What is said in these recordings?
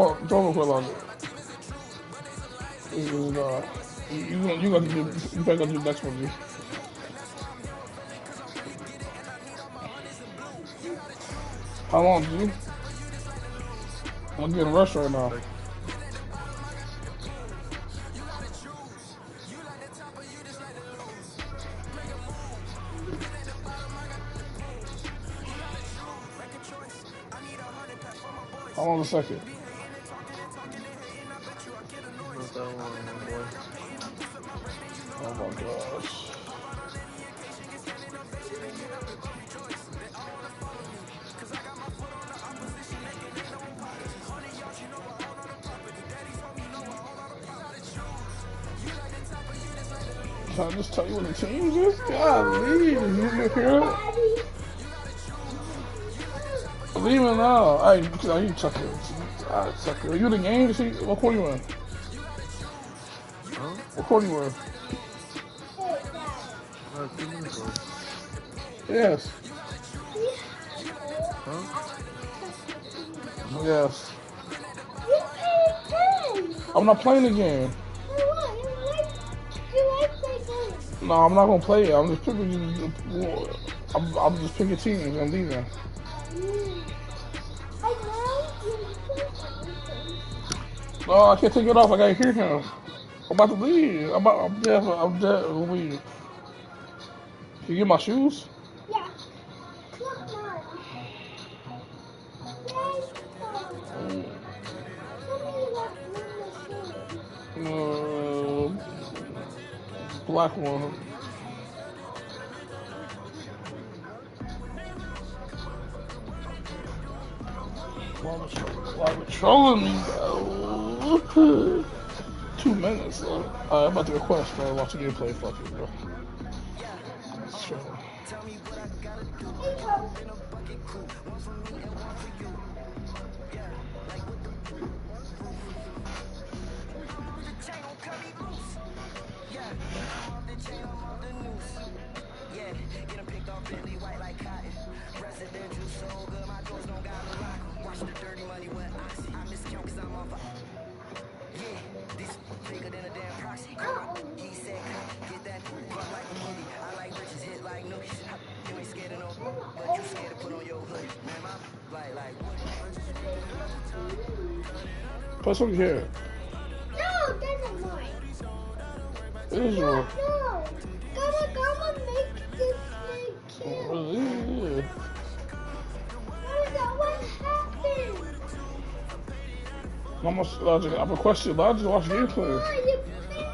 Don't quit on it. You got to do. You better go do the next one, G. How long, G? I'm getting rushed right now. How long a second? Not that long, my boy. Oh my gosh. Can I just tell you what the teams is? Golly, did you hear it? Leave it now. I you chuck it. Chuck it. Are you in the game? See, what quarter you in? Huh? What quarter you in? 2 minutes left. Yes. Huh? Yes. I'm not playing the game. No, I'm not gonna play it. I'm just picking. I'm just picking teams. I'm leaving. No, I can't take it off. I gotta hear him. I'm about to leave. I'm dead. I'm dead. I'm leaving. Can you get my shoes? Uh, black one. Why are trolling me, bro? 2 minutes, though. I'm about to request, bro. Watch the gameplay. Fuck it, bro. Sure. Put something here. No, that's mine. It is yours. No. Come make this snake kill. Yeah. What happened? I'm requesting Logic to watch gameplay. Why you playing?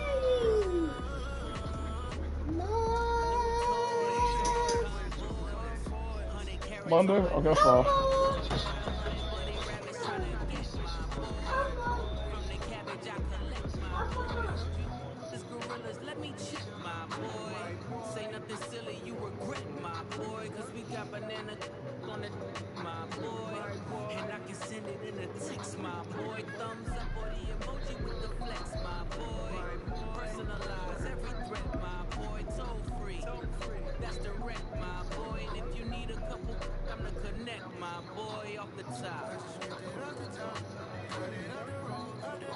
Monday? Okay, that's fine.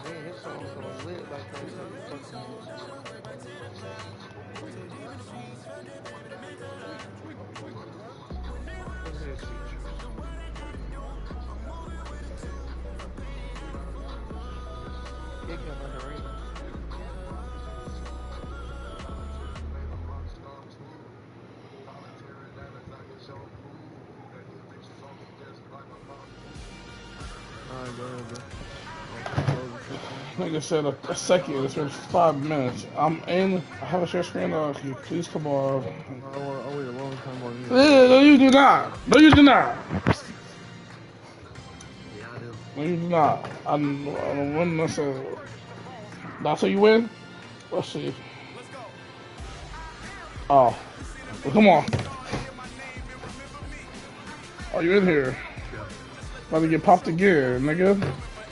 Man, his song so lit like that. Fucking. Look at this shit. Kick him in the ring. Alright, go ahead, bro. Nigga said a second. It's been 5 minutes. I'm in. I have a share screen. Can you please come on? I'll wait a long time on you. No, you do not. No, you do not. Yeah, I do. No, you do not. I don't win this. That's how you win? Let's see. Oh. Well, come on. Oh, you in here? Yeah. About to get popped the gear, nigga.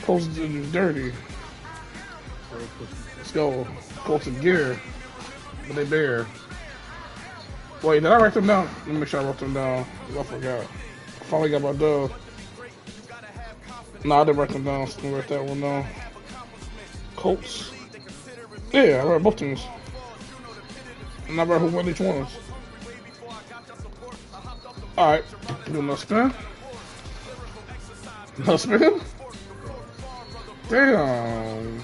Post dirty. Let's go. Post the gear. But they bare. Wait, did I write them down? Let me make sure I wrote them down. I forgot. I finally got my dub. No, I didn't write them down. So let me write that one down. Colts. Yeah, I read both teams. And I read who won each one. Alright. Do no spin. No spin? Damn.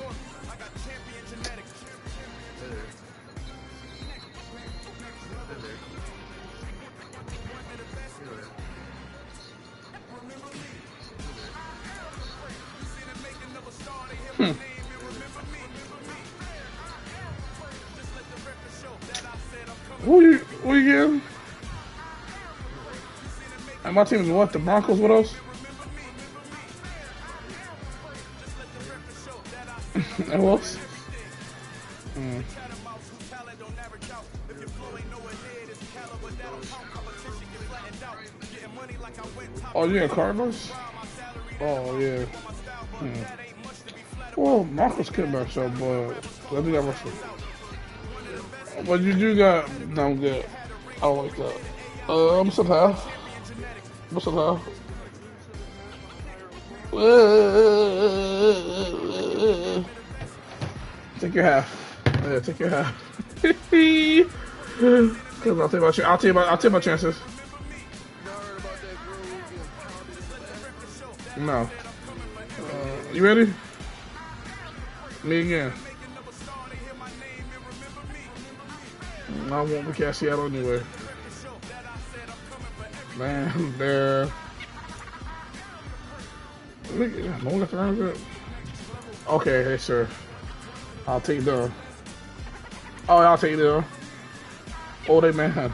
Who you getting? And my team is what? The Broncos with us? And who else? Oh, yeah, Cardinals? Oh, yeah. Well, Broncos could match up, but I do got Russell. But you do got damn good. I don't like that. I'm still half. I'm still half. Take your half. Yeah, take your half. I'll take my chances. No. You ready? Me again. I won't be cast Seattle anyway. Man, there. No one got the round good. Okay, hey sir. I'll take them. Oh, I'll take them. Oh, they man.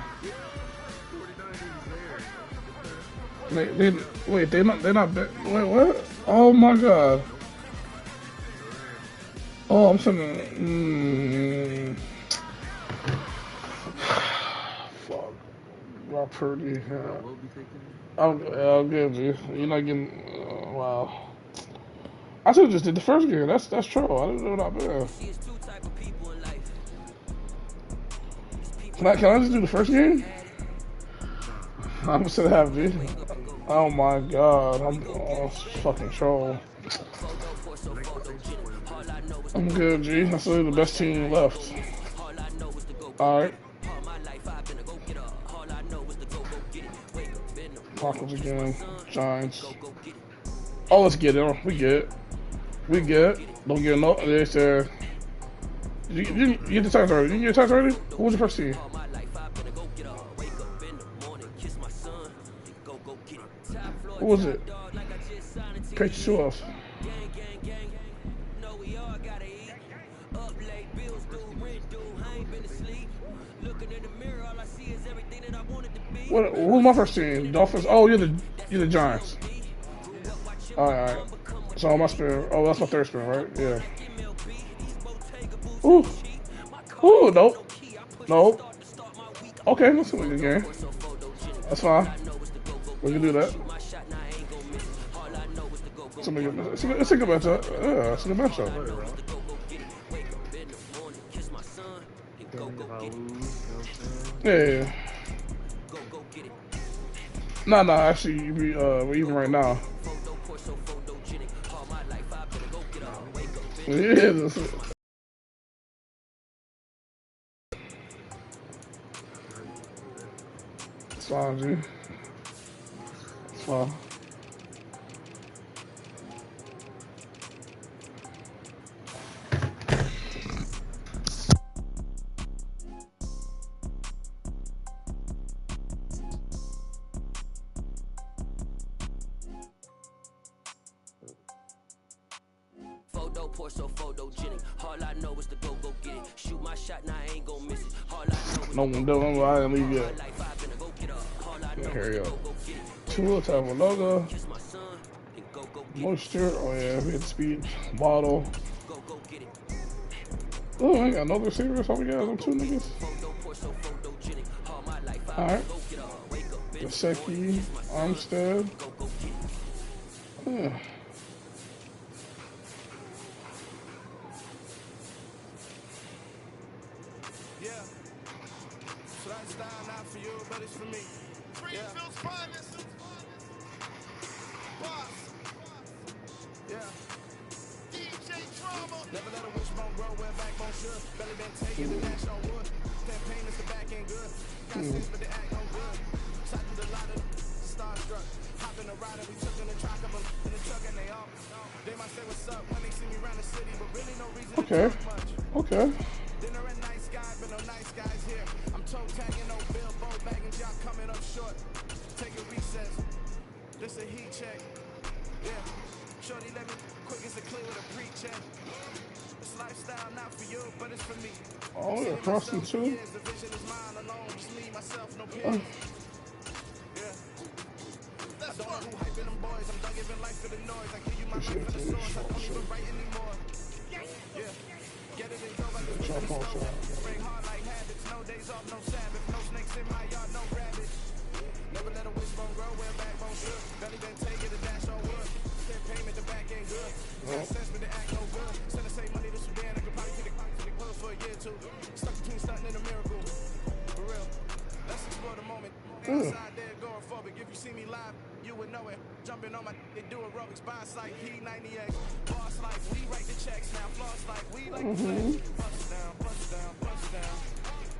Wait, they're not. Wait, what? Oh my god. Oh, I'm saying. Fuck. Rob Purdy. I'll give you. You're not getting. Wow. I should have just did the first game. That's true. I didn't know that bad. Can I just do the first game? I'm so happy. Oh my god. I'm fucking troll. I'm good, G. That's really the best team left. Alright. Broncos again. Giants. Oh, let's get it. We get it. We get it. Don't get no. They said. You get the Titans already. You get the Titans already? Who was the first team? Who was it? Patriots who else? Who's my first team? Dolphins. Oh, you're the Giants. All right. So my spin. Oh, that's my third spin, right? Yeah. Ooh. Ooh. Nope. Nope. Okay, let's win the game. That's fine. We can do that. It's a good matchup. Yeah, it's a good matchup. Yeah. No, actually, we're even right now. Yeah, it's fine, G. It's fine. No one doing it. I didn't leave yet. Here we go. Tua Tagovailoa. Moisture. Oh yeah, we had speed. Bottle. Oh, I ain't got no receivers. All we got is them two niggas. Alright. Gesicki. Armstead. Yeah. Okay. Okay. Dinner and nice guy, but no nice guys here. I'm toe tagging, no bill, bow bagging, y'all coming up short. Take a recess. This a heat check. Yeah. Shorty let me quick as a clear with a pre-check. This lifestyle not for you, but it's for me. Oh, yeah, crossing too. Years, the vision is mine alone. Just me, myself, no peer. Yeah. I don't know who hyping them boys. I'm done giving life for the noise. I give you my life for the source. I don't even write anymore. Yeah. Get it and go back to bring hard like habits. No days off, no Sabbath. No snakes in my yard, no rabbits. Never let a wishbone grow where backbone should. Belly been take it, a dash on wood. Send payment, the back ain't good. Got sense, but the act no good. Send the same money to Sudan. I could probably take the clothes for a year or two. Stuck between stunting and a miracle. For real. Let's explore the moment. Outside there, agoraphobic. If you see me live, you would know it. Jumping on my, they do aerobics. Buy sight, P90X. Boss life, we write the checks now. Floss like we like the flex. Bust down, bust down, bust down.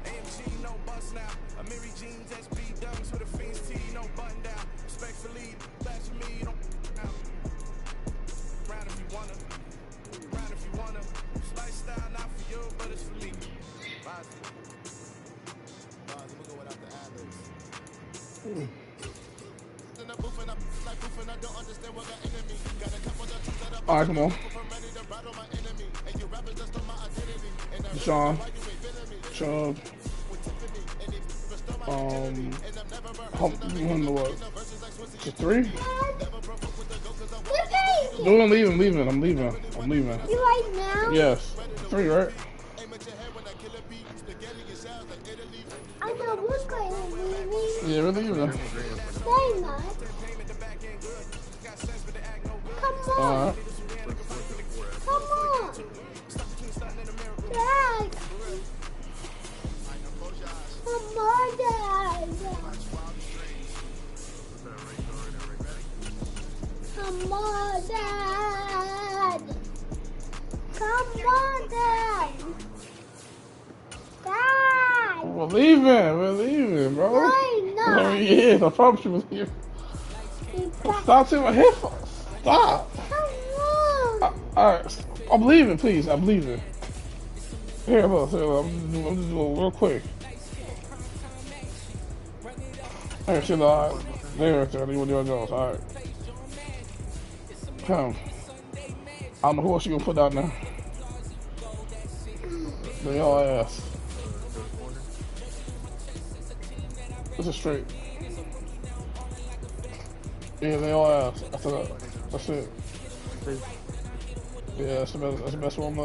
AMG, no bust now. Amiri jeans, SB dunks with a Fiends T, no button down. Respectfully, flash for me, don't out. Round if you wanna. Round if you wanna. Lifestyle not for you, but it's for me. Bye. We'll go without the ad-libs. Alright, come on. Sean. Chubb. You want to what? Just 3? No, I'm leaving. I'm leaving. You right now? Yes. 3, right? I know we're going to leave. Yeah, we're leaving. Why not? Come on. Alright. Come on. Dad. Come on, Dad. Come on, Dad. Come on, Dad. Dad. We're leaving, bro. Why not? Oh, yeah, I promise you we're leaving. Stop taking my headphones. Stop. Come on. Alright, I'm leaving, please. I'm leaving. Here, look. I'm just doing real quick. Hey, shit, alright. There, you want to do alright. Come. I don't know who else you gonna put down there. They all ass. This is straight. Yeah, they all ass. That's it. Yeah, that's the best one.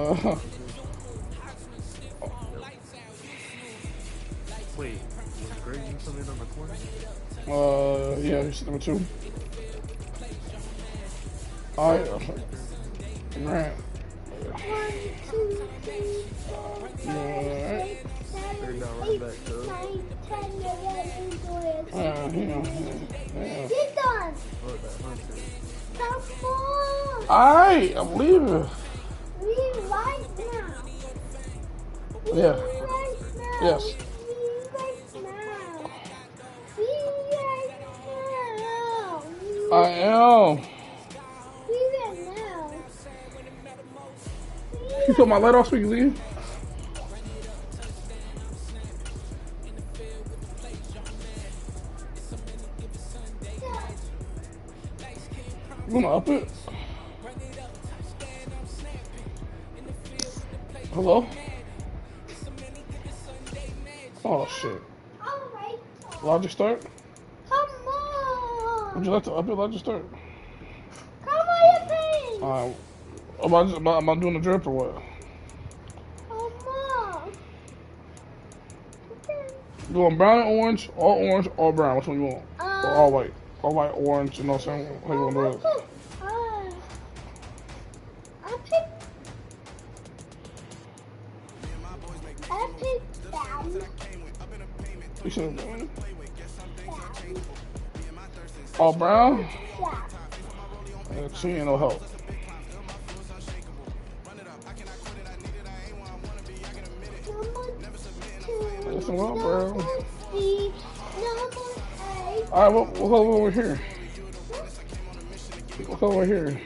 Wait, was Greg coming on the corner? Yeah, he's number 2. Alright. Grant. 1, 2, 3, 4, 5, 6, 7, 8, 9, 10, 11, 12. Yeah. Get done. Come on. Alright, I'm leaving. Leave right now. Yeah. Leave right now. Yes. Leave right now. Leave right now. I am. Leave right now. You put my light off so you leave? You wanna up it? Hello? Oh shit. Alright. Logic start? Come on. Would you like to up it, Logic start? Come on, you please. Am I doing the drip or what? Come on. Okay. You want brown and orange, or brown? Which one you want? Or all white? All white, orange, you know what I'm saying? How you want to do it? I picked down. You should have done it. All brown? Yeah. She ain't no help. Mr. Wild Brown. C, number 8. Alright, what color over here? What color over here?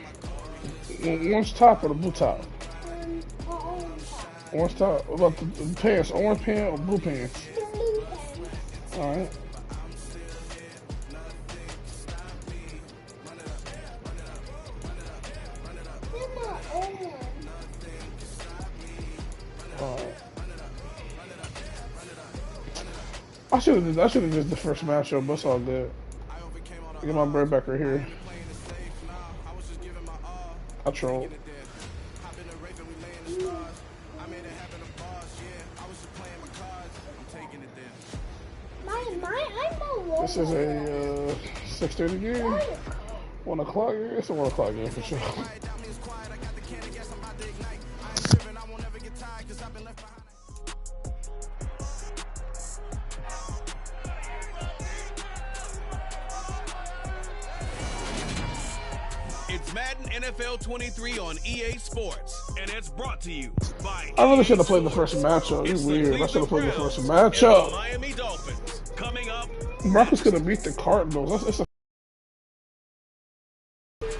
One's top or the blue top? Orange top. What about the pants? Orange pants or blue pants? Blue pants. Alright. Number 11. Alright. I should have did the first matchup, but it's all good. Get my bread back right here. I trolled. This is a 6:30 game. 1 o'clock game. It's a 1 o'clock game for sure. It's Madden NFL 23 on EA Sports, and it's brought to you by. I really should have played the first matchup. It's weird. I should have played the first matchup. Miami Dolphins coming up. Broncos could have beat the Cardinals. That's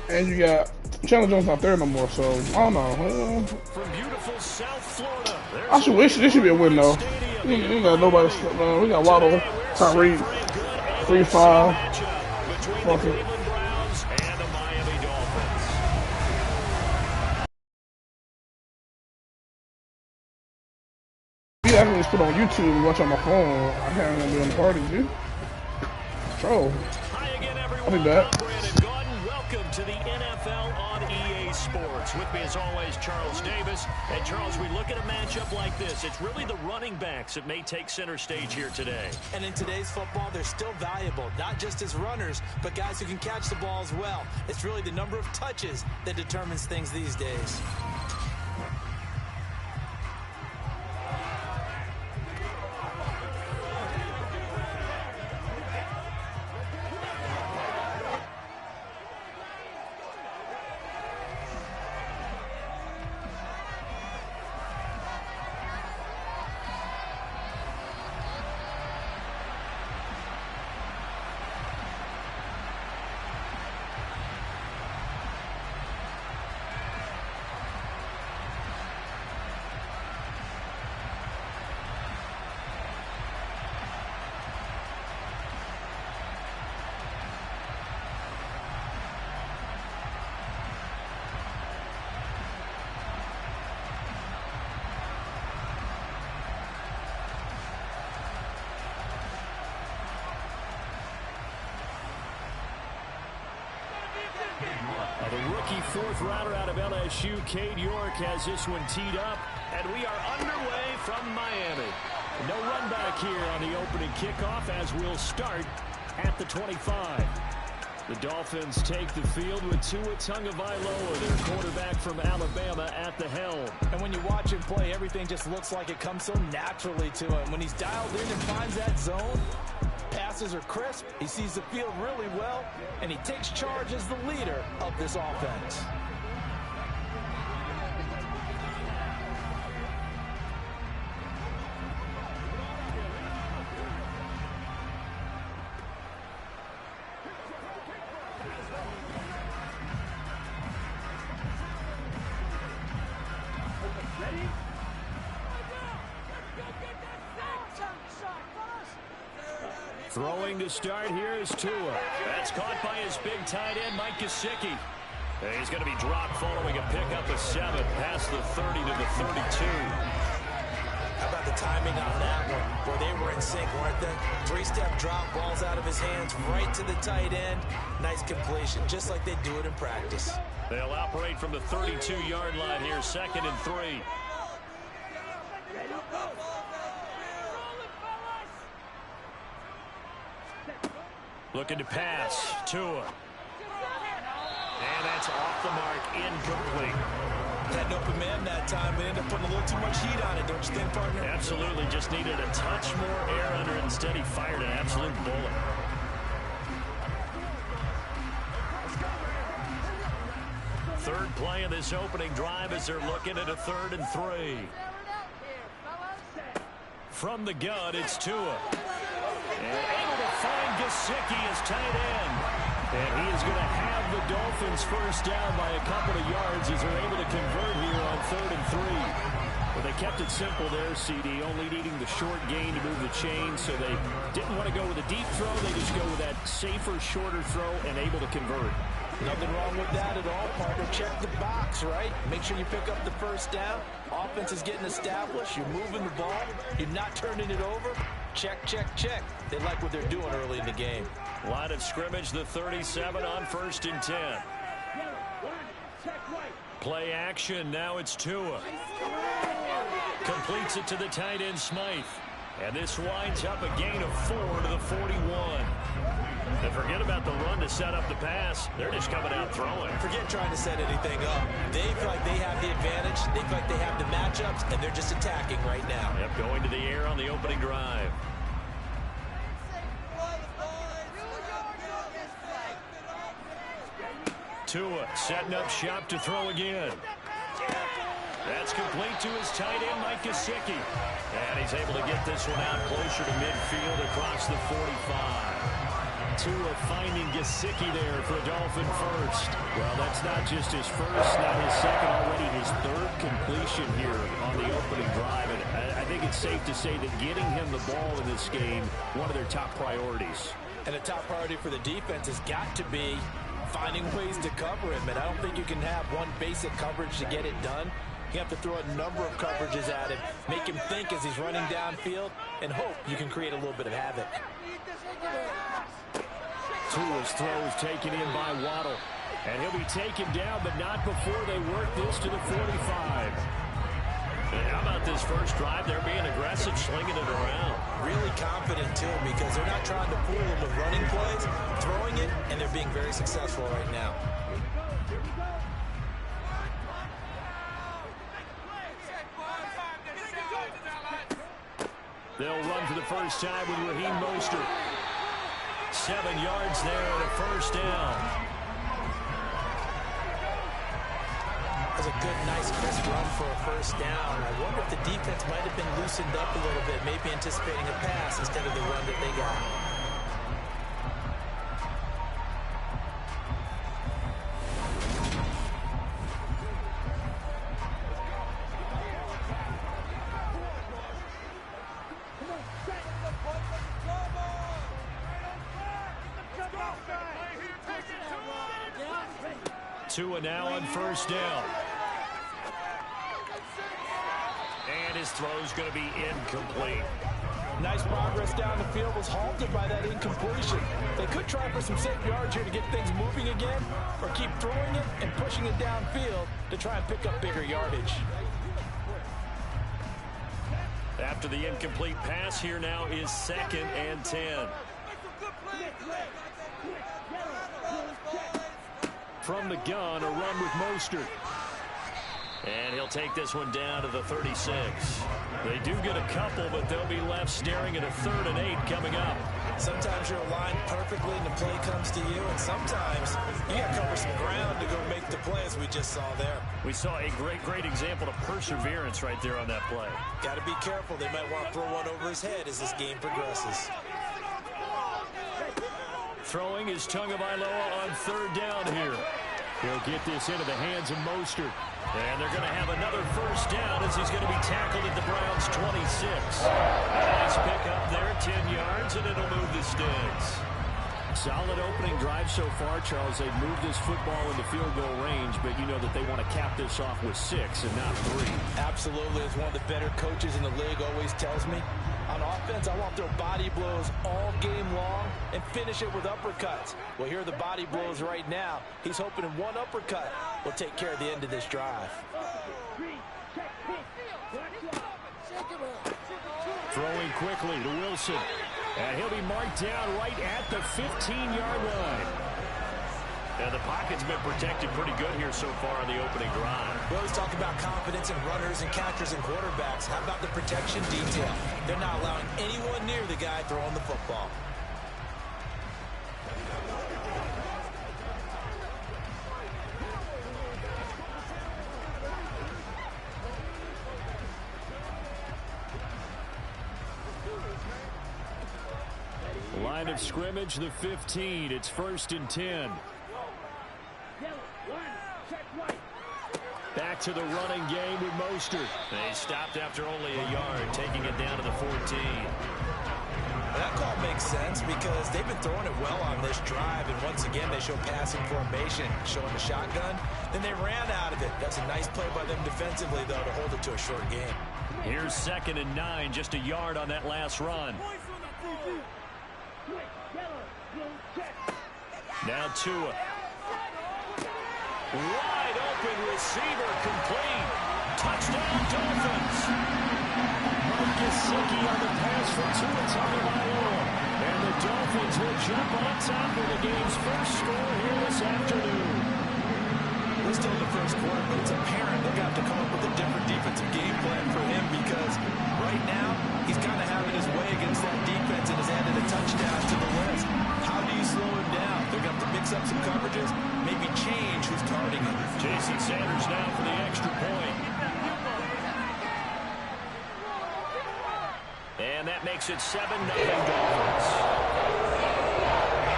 and you got Chandler Jones not there no more, so I don't know. From beautiful South Florida. I should wish this should be a win though. We got nobody. We got Waddle, Tyreek, 3-5. Fuck it. I can just put on YouTube and watch on my phone. I haven't been doing parties, dude. Troll. Hi again, everyone. I'll be back. Brandon Gaudin. Welcome to the NFL on EA Sports. With me, as always, Charles Davis. And Charles, we look at a matchup like this. It's really the running backs that may take center stage here today. And in today's football, they're still valuable, not just as runners, but guys who can catch the ball as well. It's really the number of touches that determines things these days. The rookie fourth rounder out of LSU, Cade York, has this one teed up, and we are underway from Miami. No run back here on the opening kickoff as we'll start at the 25. The Dolphins take the field with Tua Tagovailoa, their quarterback from Alabama, at the helm. And when you watch him play, everything just looks like it comes so naturally to him. When he's dialed in and finds that zone, passes are crisp, he sees the field really well, and he takes charge as the leader of this offense. Throwing to start here is Tua. That's caught by his big tight end, Mike Gesicki. He's going to be dropped following a pickup of 7 past the 30 to the 32. How about the timing on that one, where they were in sync, weren't they? 3-step drop, balls out of his hands, right to the tight end. Nice completion, just like they do it in practice. They'll operate from the 32-yard line here, 2nd and 3. Looking to pass, Tua. And that's off the mark, incomplete. Had an open man that time, but ended up putting a little too much heat on it, don't you think, partner? Absolutely, just needed a touch more air under it. Instead, he fired an absolute bullet. Third play of this opening drive as they're looking at a 3rd and 3. From the gun, it's Tua. And able to find Gesicki as tight end. And he is going to have the Dolphins first down by a couple of yards as they're able to convert here on 3rd and 3. Well, they kept it simple there, CD, only needing the short gain to move the chain, so they didn't want to go with a deep throw. They just go with that safer, shorter throw and able to convert. Nothing wrong with that at all, partner. Check the box, right? Make sure you pick up the first down. Offense is getting established. You're moving the ball. You're not turning it over. Check, check, check. They like what they're doing early in the game. Line of scrimmage, the 37 on 1st and 10. Play action, now it's Tua. Completes it to the tight end, Smythe. And this winds up a gain of 4 to the 41. And forget about the run to set up the pass. They're just coming out throwing. Forget trying to set anything up. They feel like they have the advantage. They feel like they have the matchups, and they're just attacking right now. Yep, going to the air on the opening drive. Tua setting up shop to throw again. That's complete to his tight end, Mike Gesicki. And he's able to get this one out closer to midfield across the 45. Tua finding Gesicki there for a Dolphin first. Well, that's not just his first, not his second, already his 3rd completion here on the opening drive. And I think it's safe to say that getting him the ball in this game, one of their top priorities. And a top priority for the defense has got to be finding ways to cover him. And I don't think you can have one basic coverage to get it done. You have to throw a number of coverages at him, make him think as he's running downfield, and hope you can create a little bit of havoc. Tua's throw is taken in by Waddle. And he'll be taken down, but not before they work this to the 45. And how about this first drive? They're being aggressive, slinging it around. Really confident, too, because they're not trying to fool him with running plays, throwing it, and they're being very successful right now. They'll run for the first time with Raheem Mostert. 7 yards there and a first down. That was a good, nice, crisp run for a first down. I wonder if the defense might have been loosened up a little bit, maybe anticipating a pass instead of the run that they got. Tua now on first down. And his throw's going to be incomplete. Nice progress down the field, was halted by that incompletion. They could try for some safe yards here to get things moving again, or keep throwing it and pushing it downfield to try and pick up bigger yardage. After the incomplete pass, here now is 2nd and 10. From the gun, a run with Mostert. And he'll take this one down to the 36. They do get a couple, but they'll be left staring at a 3rd and 8 coming up. Sometimes you're aligned perfectly and the play comes to you, and sometimes you got to cover some ground to go make the play, as we just saw there. We saw a great example of perseverance right there on that play. Got to be careful. They might want to throw one over his head as this game progresses. Throwing is Tagovailoa on 3rd down here. He'll get this into the hands of Mostert. And they're going to have another first down as he's going to be tackled at the Browns' 26. Nice pick up there, 10 yards, and it'll move the sticks. Solid opening drive so far, Charles. They've moved this football into field goal range, but you know that they want to cap this off with 6 and not 3. Absolutely. As one of the better coaches in the league always tells me, on offense, I want their body blows all game long and finish it with uppercuts. Well, here are the body blows right now. He's hoping in one uppercut will take care of the end of this drive. Throwing quickly to Wilson. And he'll be marked down right at the 15-yard line. And the pocket's been protected pretty good here so far on the opening drive. We always talk about confidence in runners and catchers and quarterbacks. How about the protection detail? They're not allowing anyone near the guy throwing the football. line of scrimmage, the 15. It's 1st and 10. Back to the running game with Mostert. They stopped after only a yard, taking it down to the 14. That call makes sense because they've been throwing it well on this drive, and once again they show passing formation, showing the shotgun. Then they ran out of it. That's a nice play by them defensively, though, to hold it to a short game. Here's 2nd and 9, just a yard on that last run. Now Tua. Wide open receiver, complete. Touchdown, Dolphins. Gesicki on the pass from Tua Tagovailoa. And the Dolphins will jump on top of the game's first score here this afternoon. We're still in the first quarter, but it's apparent they're going to have to come up with a different defensive game plan for him because right now he's kind of having his way against that defense and has added a touchdown to the list. How do you slow him down? They're going to have to mix up some coverages, maybe change who's guarding him. J.C. Sanders now for the extra point. And that makes it 7-9 Dolphins.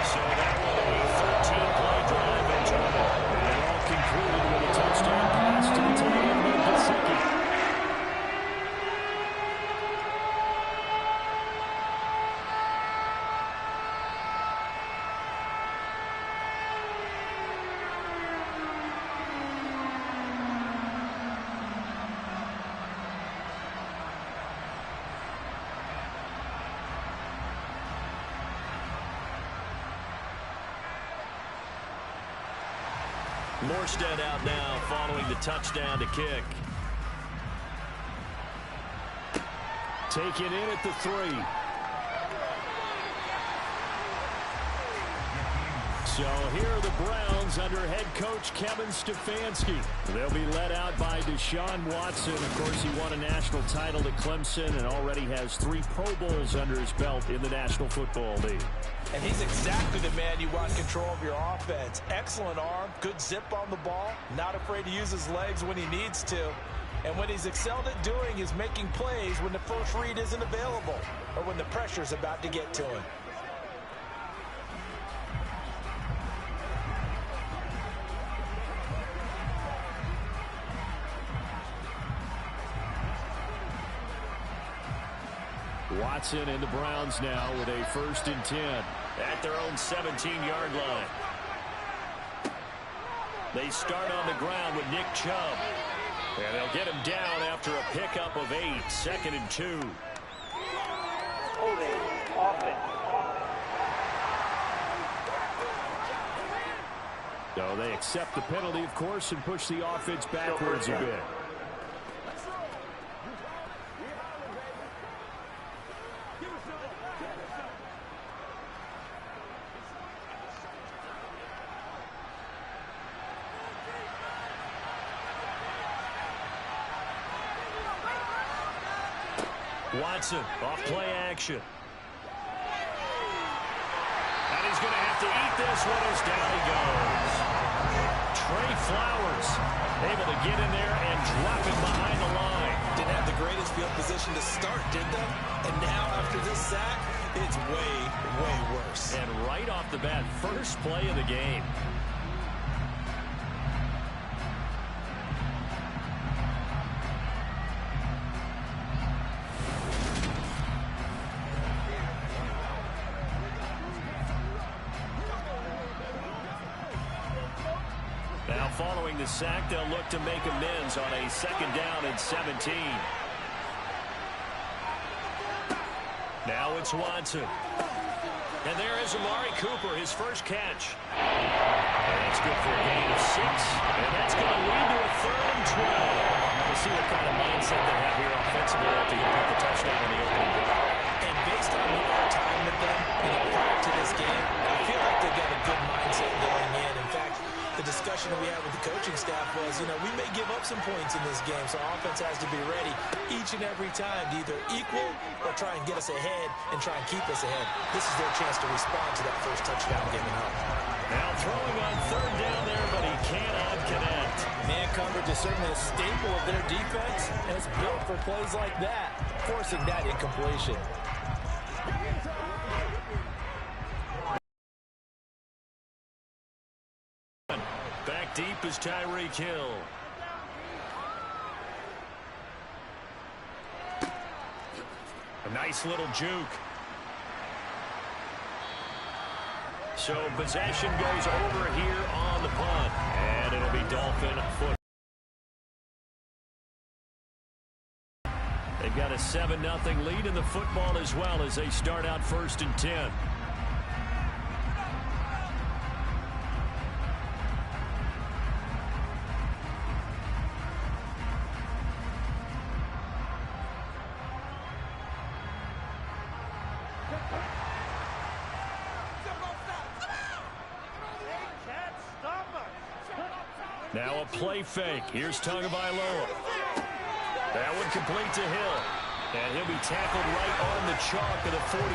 So that will be a 13-play drive in total. And all concluded with a touchdown pass to the tight end of Gesicki. Morstead out now following the touchdown to kick. Taken in at the 3. So here are the Browns under head coach Kevin Stefanski. They'll be led out by Deshaun Watson. Of course, he won a national title at Clemson and already has 3 Pro Bowls under his belt in the National Football League. And he's exactly the man you want control of your offense. Excellent arm, good zip on the ball, not afraid to use his legs when he needs to. And what he's excelled at doing is making plays when the first read isn't available or when the pressure's about to get to him. Watson and the Browns now with a 1st and 10 at their own 17-yard line. They start on the ground with Nick Chubb. And they'll get him down after a pickup of 8, 2nd and 2. So they accept the penalty, of course, and push the offense backwards a bit. Watson off play action. And he's going to have to eat this one as down he goes. Trey Flowers able to get in there and drop it behind the line. Didn't have the greatest field position to start, did they? And now after this sack, it's way, way worse. And right off the bat, first play of the game. Following the sack, they'll look to make amends on a 2nd down and 17. Now it's Watson. And there is Amari Cooper, his first catch. And that's good for a gain of 6. And that's going to lead to a 3rd and 12. We'll see what kind of mindset they have here offensively after you put the touchdown on the opening drive. And based on our time with them, prior to this game, I feel like they've got a good mindset going in. In fact, the discussion that we had with the coaching staff was, we may give up some points in this game, so our offense has to be ready each and every time to either equal or try and get us ahead and try and keep us ahead. This is their chance to respond to that first touchdown given up. Now throwing on 3rd down there, but he cannot connect. Man coverage is certainly a staple of their defense, and it's built for plays like that, forcing that incompletion. deep is Tyreek Hill. A nice little juke. So possession goes over here on the punt. And it'll be Dolphin foot. They've got a 7-0 lead in the football as well as they start out 1st and 10. Now a play fake. Here's Tagovailoa. That one complete to Hill. And he'll be tackled right on the chalk of the 45.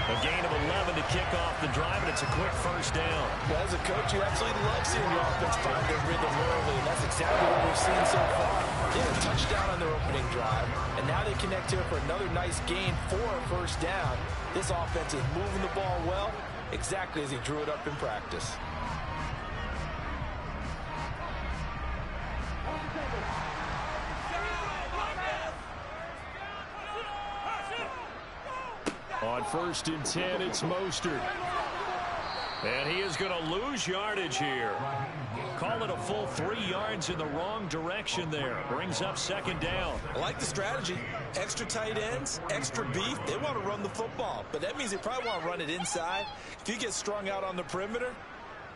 A gain of 11 to kick off the drive, and it's a quick first down. Well, as a coach, you absolutely love seeing your offense find their rhythm early, and that's exactly what we've seen so far. They had a touchdown on their opening drive, and now they connect here for another nice gain for a first down. This offense is moving the ball well, exactly as he drew it up in practice. On 1st and 10, it's Mostert. And he is going to lose yardage here. Call it a full 3 yards in the wrong direction there. Brings up 2nd down. I like the strategy. Extra tight ends, extra beef. They want to run the football, but that means they probably want to run it inside. If you get strung out on the perimeter,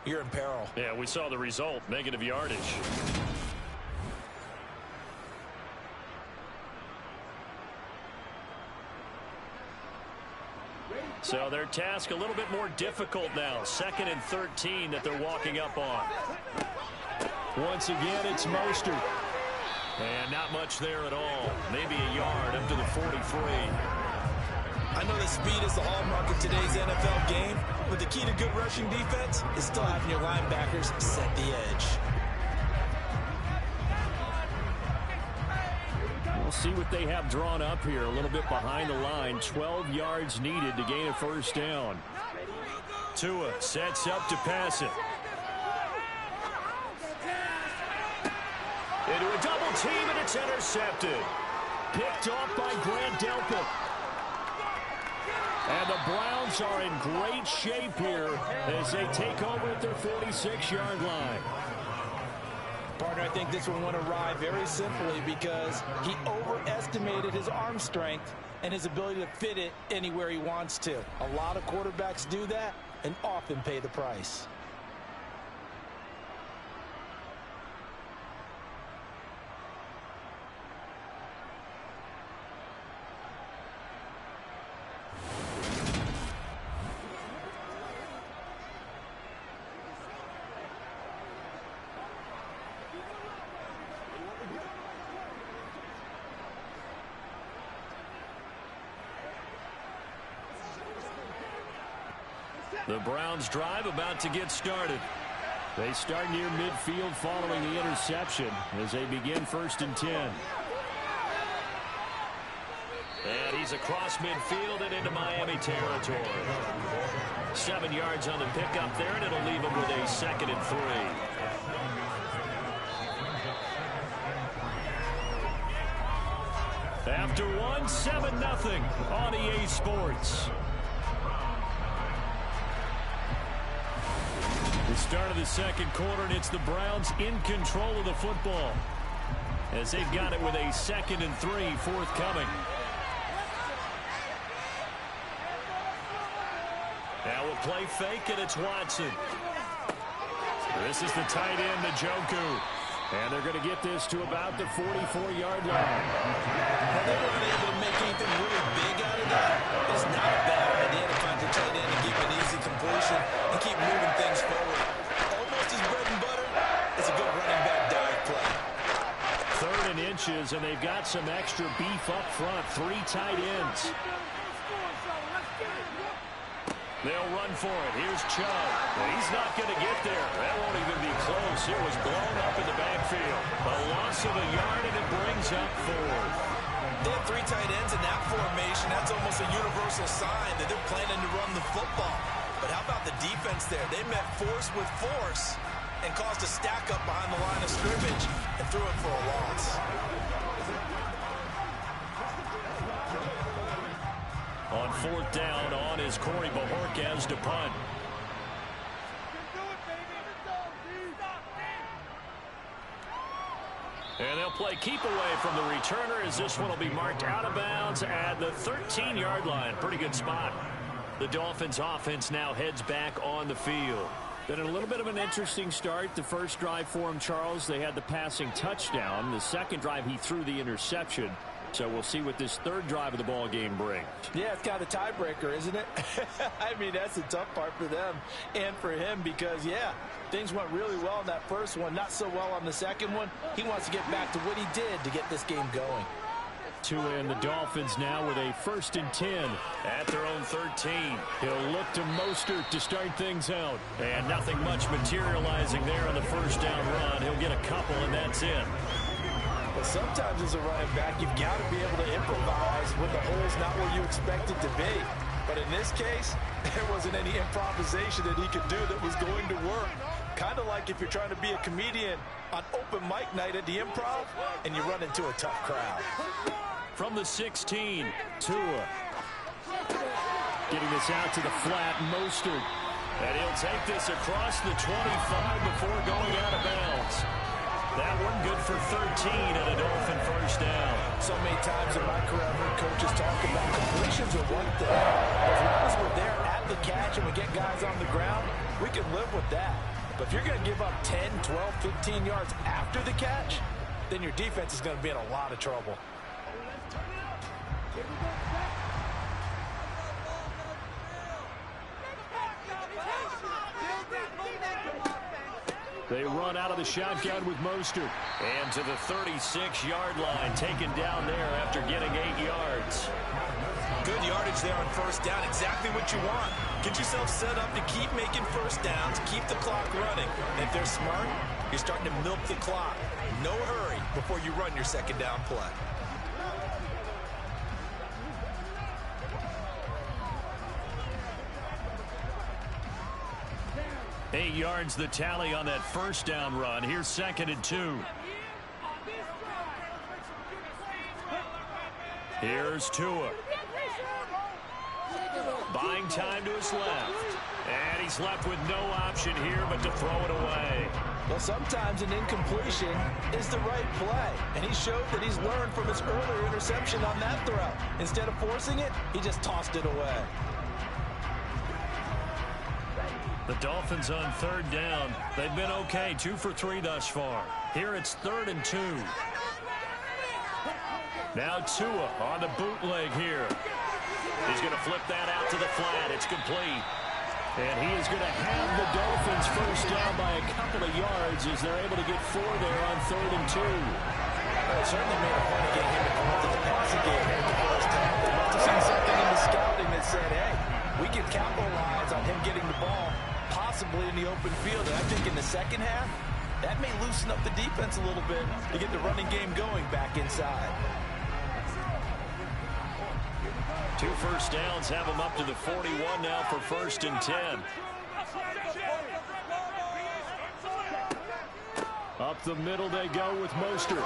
you're in peril. Yeah, we saw the result. Negative yardage. So their task a little bit more difficult now. 2nd and 13 that they're walking up on. Once again, it's Mostert. And not much there at all. Maybe a yard up to the 43. I know that speed is the hallmark of today's NFL game, but the key to good rushing defense is still having your linebackers set the edge. We'll see what they have drawn up here. A little bit behind the line. 12 yards needed to gain a first down. Tua sets up to pass it. Into a double team, and it's intercepted. Picked off by Grant Delpit. And the Browns are in great shape here as they take over at their 46-yard line. Partner, I think this one went awry very simply because he overestimated his arm strength and his ability to fit it anywhere he wants to. A lot of quarterbacks do that and often pay the price. The Browns drive about to get started. They start near midfield following the interception as they begin 1st and 10. And he's across midfield and into Miami territory. 7 yards on the pickup there, and it'll leave him with a 2nd and 3. After one, 7-0 on EA Sports. The start of the 2nd quarter, and it's the Browns in control of the football as they've got it with a 2nd and 3 forthcoming. Now a play fake, and it's Watson. This is the tight end, Njoku. And they're going to get this to about the 44-yard line. Well, they weren't able to make anything really big out of that. It's not a bad idea to find your tight end and keep an easy completion and keep moving things forward. Almost his bread and butter. It's a good running back dive play. 3rd and inches, and they've got some extra beef up front. 3 tight ends. They'll run for it. Here's Chubb. Well, he's not going to get there. That won't even be close. It was blown up in the backfield. A loss of a yard, and it brings up 4th. They have 3 tight ends in that formation. That's almost a universal sign that they're planning to run the football. But how about the defense there? They met force with force, and caused a stack up behind the line of scrimmage and threw it for a loss. On 4th down, on is Corey Bojorquez to punt. And they'll play keep away from the returner as this one will be marked out of bounds at the 13-yard line. Pretty good spot. The Dolphins offense now heads back on the field. Been a little bit of an interesting start. The first drive for him, Charles, they had the passing touchdown. The second drive, he threw the interception. So we'll see what this third drive of the ball game brings. Yeah, it's kind of a tiebreaker, isn't it? I mean, that's the tough part for them and for him because, yeah, things went really well in that first one, not so well on the second one. He wants to get back to what he did to get this game going. Tua and the Dolphins now with a 1st and 10 at their own 13. He'll look to Mostert to start things out. And nothing much materializing there on the first down run. He'll get a couple, and that's it. But sometimes as a running back, you've got to be able to improvise when the hole's not where you expect it to be. But in this case, there wasn't any improvisation that he could do that was going to work. Kind of like if you're trying to be a comedian on open mic night at the Improv and you run into a tough crowd. From the 16, Tua. Getting this out to the flat, Mostert. And he'll take this across the 25 before going out of bounds. That one good for 13 and a Dolphin first down. So many times in my career, I've heard coaches talk about completions are one thing. As long as we're there at the catch and we get guys on the ground, we can live with that. But if you're going to give up 10, 12, 15 yards after the catch, then your defense is going to be in a lot of trouble. They run out of the shotgun with Mostert. And to the 36-yard line, taken down there after getting 8 yards. Good yardage there on first down. Exactly what you want. Get yourself set up to keep making first downs, keep the clock running. And if they're smart, you're starting to milk the clock. No hurry before you run your second down play. Eight yards the tally on that first down run. Here's 2nd and 2. Here's Tua. Buying time to his left. And he's left with no option here but to throw it away. Well, sometimes an incompletion is the right play. And he showed that he's learned from his earlier interception on that throw. Instead of forcing it, he just tossed it away. The Dolphins on 3rd down. They've been okay, 2 for 3 thus far. Here it's 3rd and 2. Now Tua on the bootleg here. He's going to flip that out to the flat. It's complete. And he is going to have the Dolphins first down by a couple of yards as they're able to get 4 there on 3rd and 2. Well, it certainly made a point of getting him involved in the passing game here the first time. They must have seen something in the scouting that said, hey, we can capitalize on him getting the ball possibly in the open field. And I think in the second half, that may loosen up the defense a little bit to get the running game going back inside. 2 first downs have them up to the 41 now for 1st and 10. Up the middle they go with Mostert.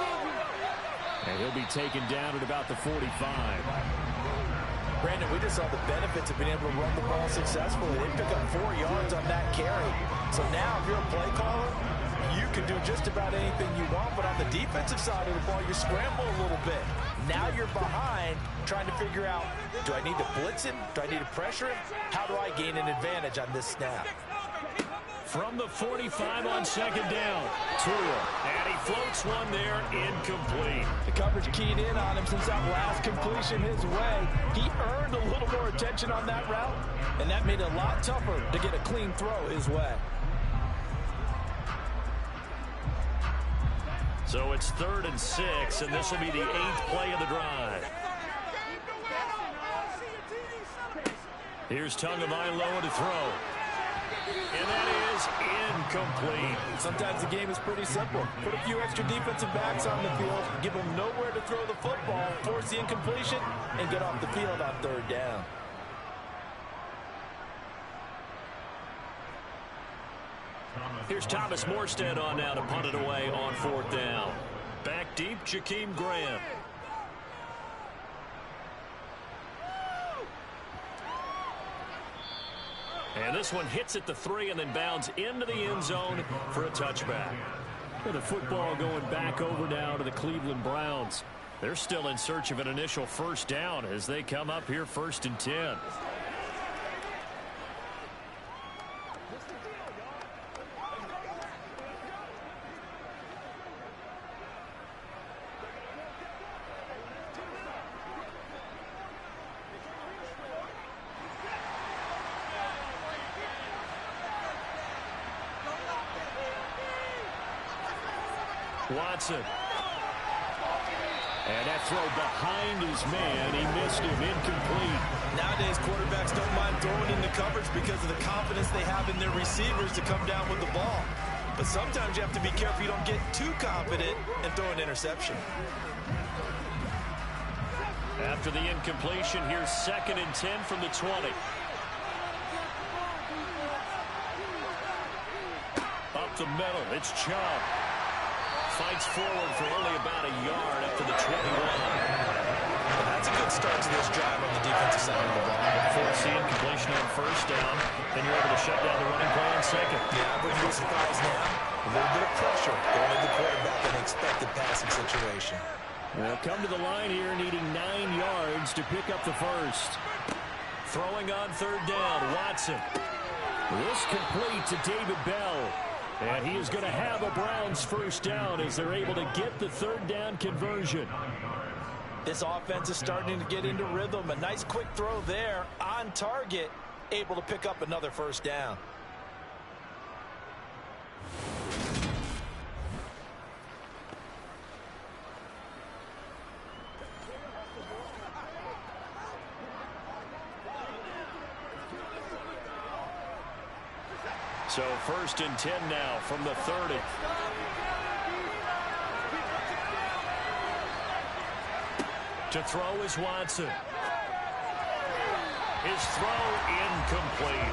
And he'll be taken down at about the 45. Brandon, we just saw the benefits of being able to run the ball successfully. They pick up 4 yards on that carry. So now if you're a play caller, you can do just about anything you want. But on the defensive side of the ball, you scramble a little bit. Now you're behind trying to figure out, do I need to blitz him? Do I need to pressure him? How do I gain an advantage on this snap? From the 45 on 2nd down, Tua, and he floats one there, incomplete. The coverage keyed in on him since that last completion his way. He earned a little more attention on that route, and that made it a lot tougher to get a clean throw his way. So it's 3rd and 6, and this will be the 8th play of the drive. Here's Tagovailoa to throw. And that is incomplete. Sometimes the game is pretty simple. Put a few extra defensive backs on the field, give them nowhere to throw the football, force the incompletion, and get off the field on 3rd down. Here's Thomas Morstead on now to punt it away on 4th down. Back deep, Jakeem Grant. And this one hits at the 3 and then bounds into the end zone for a touchback. With the football going back over now to the Cleveland Browns. They're still in search of an initial first down as they come up here 1st and 10. Watson. And that throw behind his man. He missed him. Incomplete. Nowadays, quarterbacks don't mind throwing into coverage because of the confidence they have in their receivers to come down with the ball. But sometimes you have to be careful you don't get too confident and throw an interception. After the incompletion, here's 2nd and 10 from the 20. Up the middle, it's Chubb. Fights forward for only about a yard up to the 21. That's a good start to this drive on the defensive side of the ball. Force the incompletion on 1st down, then you're able to shut down the running play on 2nd. Yeah, I wouldn't be surprised now. A little bit of pressure going to the quarterback in an expected passing situation. They'll come to the line here needing 9 yards to pick up the first. Throwing on 3rd down, Watson. This complete to David Bell. And he is going to have a Browns first down as they're able to get the 3rd down conversion. This offense is starting to get into rhythm. A nice quick throw there on target, able to pick up another first down. So 1st and 10 now from the 30. To throw is Watson. His throw incomplete.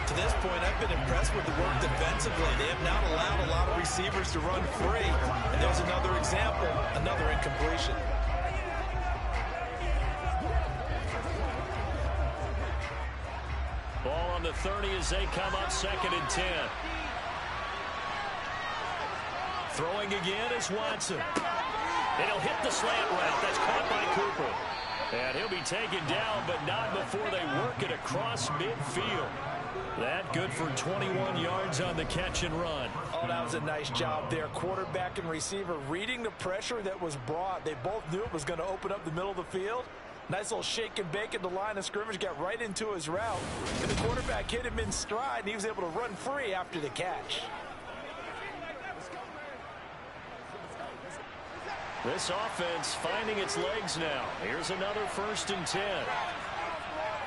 To this point, I've been impressed with the work defensively. They have not allowed a lot of receivers to run free. And there's another example, another incompletion. Ball on the 30 as they come up 2nd and 10. Throwing again is Watson. And he'll hit the slant route. That's caught by Cooper. And he'll be taken down, but not before they work it across midfield. That good for 21 yards on the catch and run. Oh, that was a nice job there. Quarterback and receiver reading the pressure that was brought. They both knew it was going to open up the middle of the field. Nice little shake and bake at the line of scrimmage, got right into his route. And the quarterback hit him in stride, and he was able to run free after the catch. This offense finding its legs now. Here's another 1st and 10.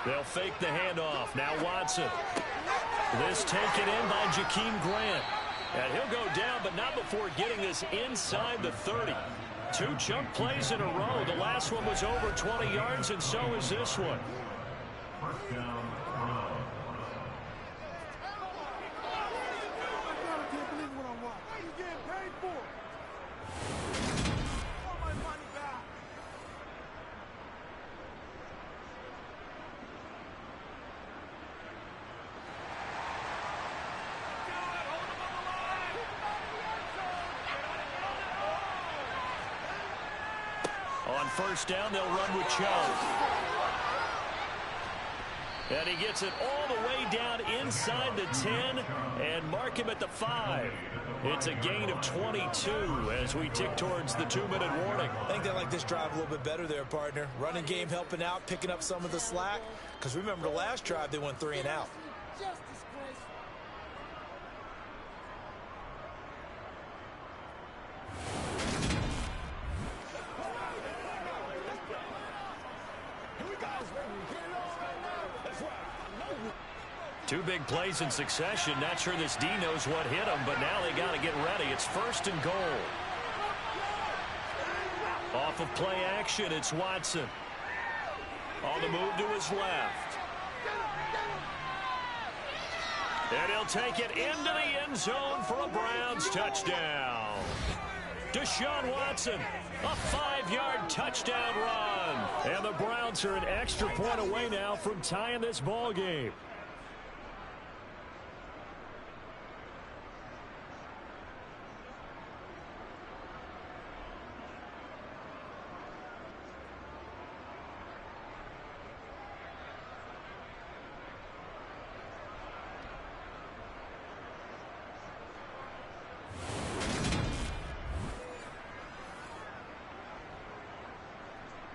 They'll fake the handoff. Now Watson. This taken in by Jakeem Grant. And he'll go down, but not before getting this inside the 30. 2 chunk plays in a row. The last one was over 20 yards, and so is this one. On 1st down, they'll run with Chubb. And he gets it all the way down inside the 10 and mark him at the 5. It's a gain of 22 as we tick towards the 2-minute warning. I think they like this drive a little bit better there, partner. Running game helping out, picking up some of the slack. Because remember the last drive, they went 3 and out. Two big plays in succession. Not sure this D knows what hit him, but now they got to get ready. It's 1st and goal. Off of play action, it's Watson. On the move to his left. And he'll take it into the end zone for a Browns touchdown. Deshaun Watson, a 5-yard touchdown run. And the Browns are an extra point away now from tying this ball game.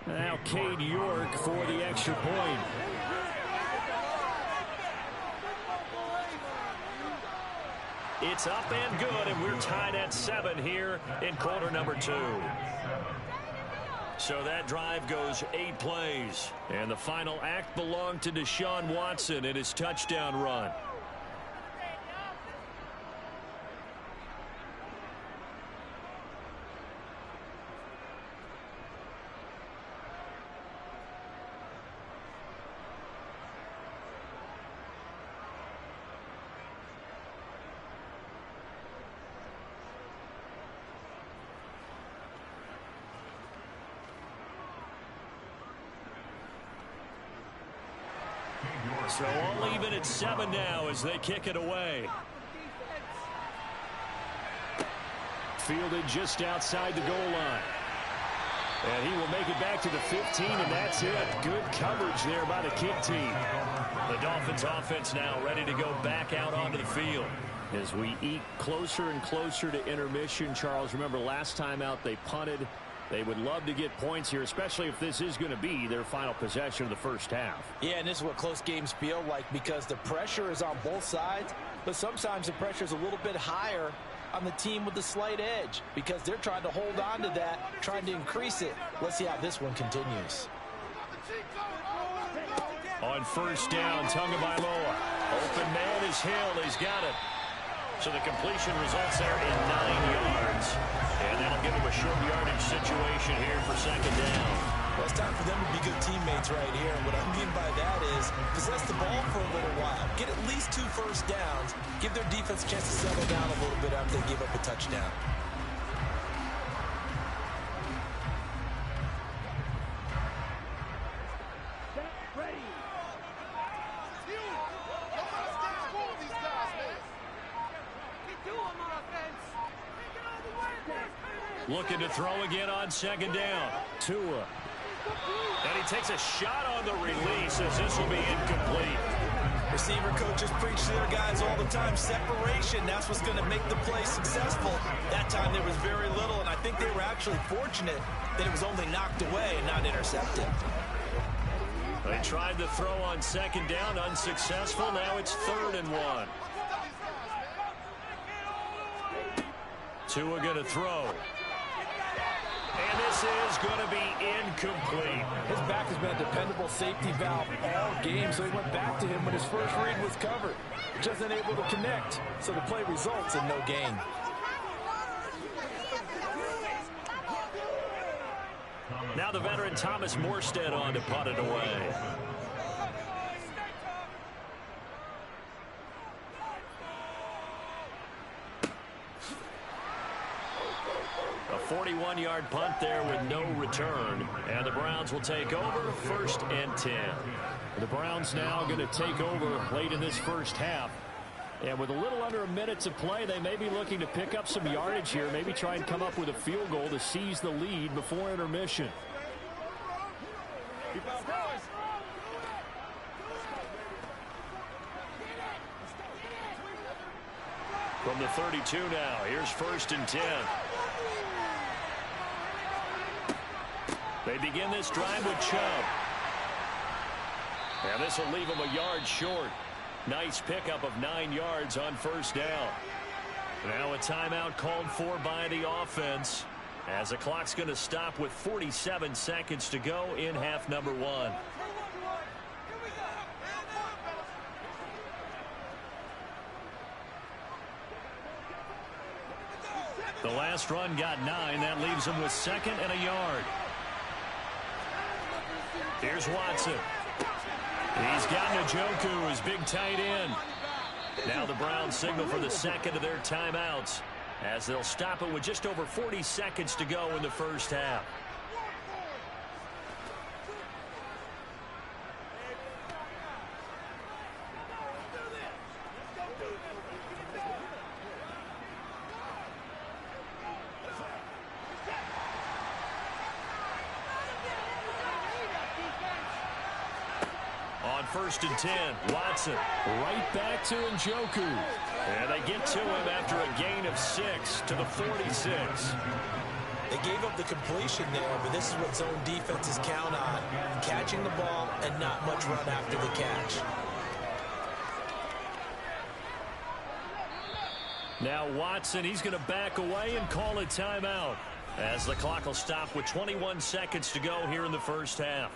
Now Cade York for the extra point. It's up and good, and we're tied at 7 here in quarter number 2. So that drive goes 8 plays. And the final act belonged to Deshaun Watson in his touchdown run. So all even at 7 now as they kick it away. Fielded just outside the goal line. And he will make it back to the 15, and that's it. Good coverage there by the kick team. The Dolphins offense now ready to go back out onto the field. As we eke closer and closer to intermission, Charles, remember last time out they punted. They would love to get points here, especially if this is going to be their final possession of the first half. Yeah, and this is what close games feel like because the pressure is on both sides, but sometimes the pressure is a little bit higher on the team with the slight edge because they're trying to hold on to that, trying to increase it. Let's see how this one continues. On first down, Tagovailoa. Open man is Hill. He's got it. So the completion results there in 9 yards. And that'll give him a short yardage situation here for second down. Well, it's time for them to be good teammates right here. And what I mean by that is possess the ball for a little while. Get at least 2 first downs. Give their defense a chance to settle down a little bit after they give up a touchdown. Looking to throw again on second down. Tua. And he takes a shot on the release as this will be incomplete. Receiver coaches preach to their guys all the time. Separation, that's what's going to make the play successful. That time there was very little, and I think they were actually fortunate that it was only knocked away and not intercepted. They tried the throw on second down, unsuccessful. Now it's 3rd and 1. Tua going to throw. And this is going to be incomplete. His back has been a dependable safety valve all game, so he went back to him when his first read was covered. Just unable to connect, so the play results in no gain. Now the veteran Thomas Morstead on to punt it away. A 41-yard punt there with no return. And the Browns will take over 1st and 10. The Browns now going to take over late in this first half. And with a little under a minute to play, they may be looking to pick up some yardage here, maybe try and come up with a field goal to seize the lead before intermission. From the 32 now, here's 1st and 10. They begin this drive with Chubb. And this will leave them a yard short. Nice pickup of 9 yards on first down. Now a timeout called for by the offense as the clock's going to stop with 47 seconds to go in half number 1. The last run got 9. That leaves them with 2nd and a yard. Here's Watson. He's got Njoku, his big tight end. Now the Browns signal for the second of their timeouts as they'll stop it with just over 40 seconds to go in the first half. On 1st and 10, Watson right back to Njoku. And they get to him after a gain of 6 to the 46. They gave up the completion there, but this is what zone defenses count on. Catching the ball and not much run after the catch. Now Watson, he's going to back away and call a timeout as the clock will stop with 21 seconds to go here in the first half.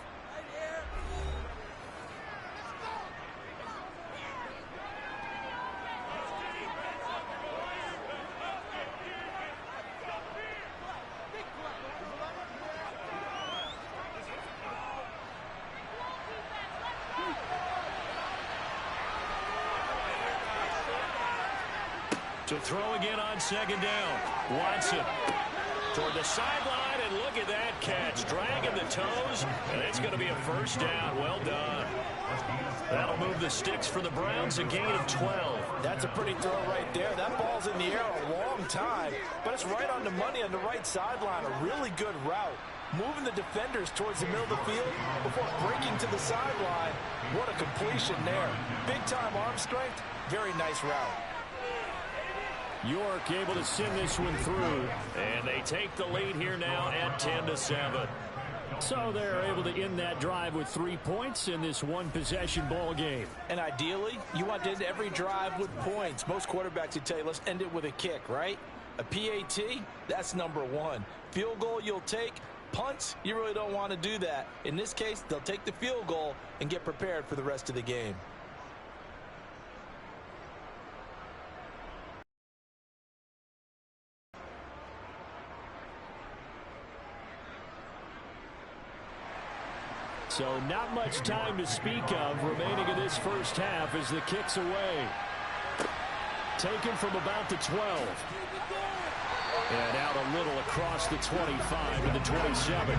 To throw again on second down. Watson toward the sideline, and look at that catch. Dragging the toes, and it's going to be a first down. Well done. That'll move the sticks for the Browns, a gain of 12. That's a pretty throw right there. That ball's in the air a long time, but it's right on the money on the right sideline. A really good route. Moving the defenders towards the middle of the field before breaking to the sideline. What a completion there. Big-time arm strength. Very nice route. York able to send this one through, and they take the lead here now at 10-7. So they're able to end that drive with 3 points in this one-possession ball game. And ideally, you want to end every drive with points. Most quarterbacks would tell you, let's end it with a kick, right? A PAT, that's number 1. Field goal you'll take. Punts, you really don't want to do that. In this case, they'll take the field goal and get prepared for the rest of the game. So not much time to speak of remaining in this first half as the kick's away. Taken from about the 12. And out a little across the 25 to the 27.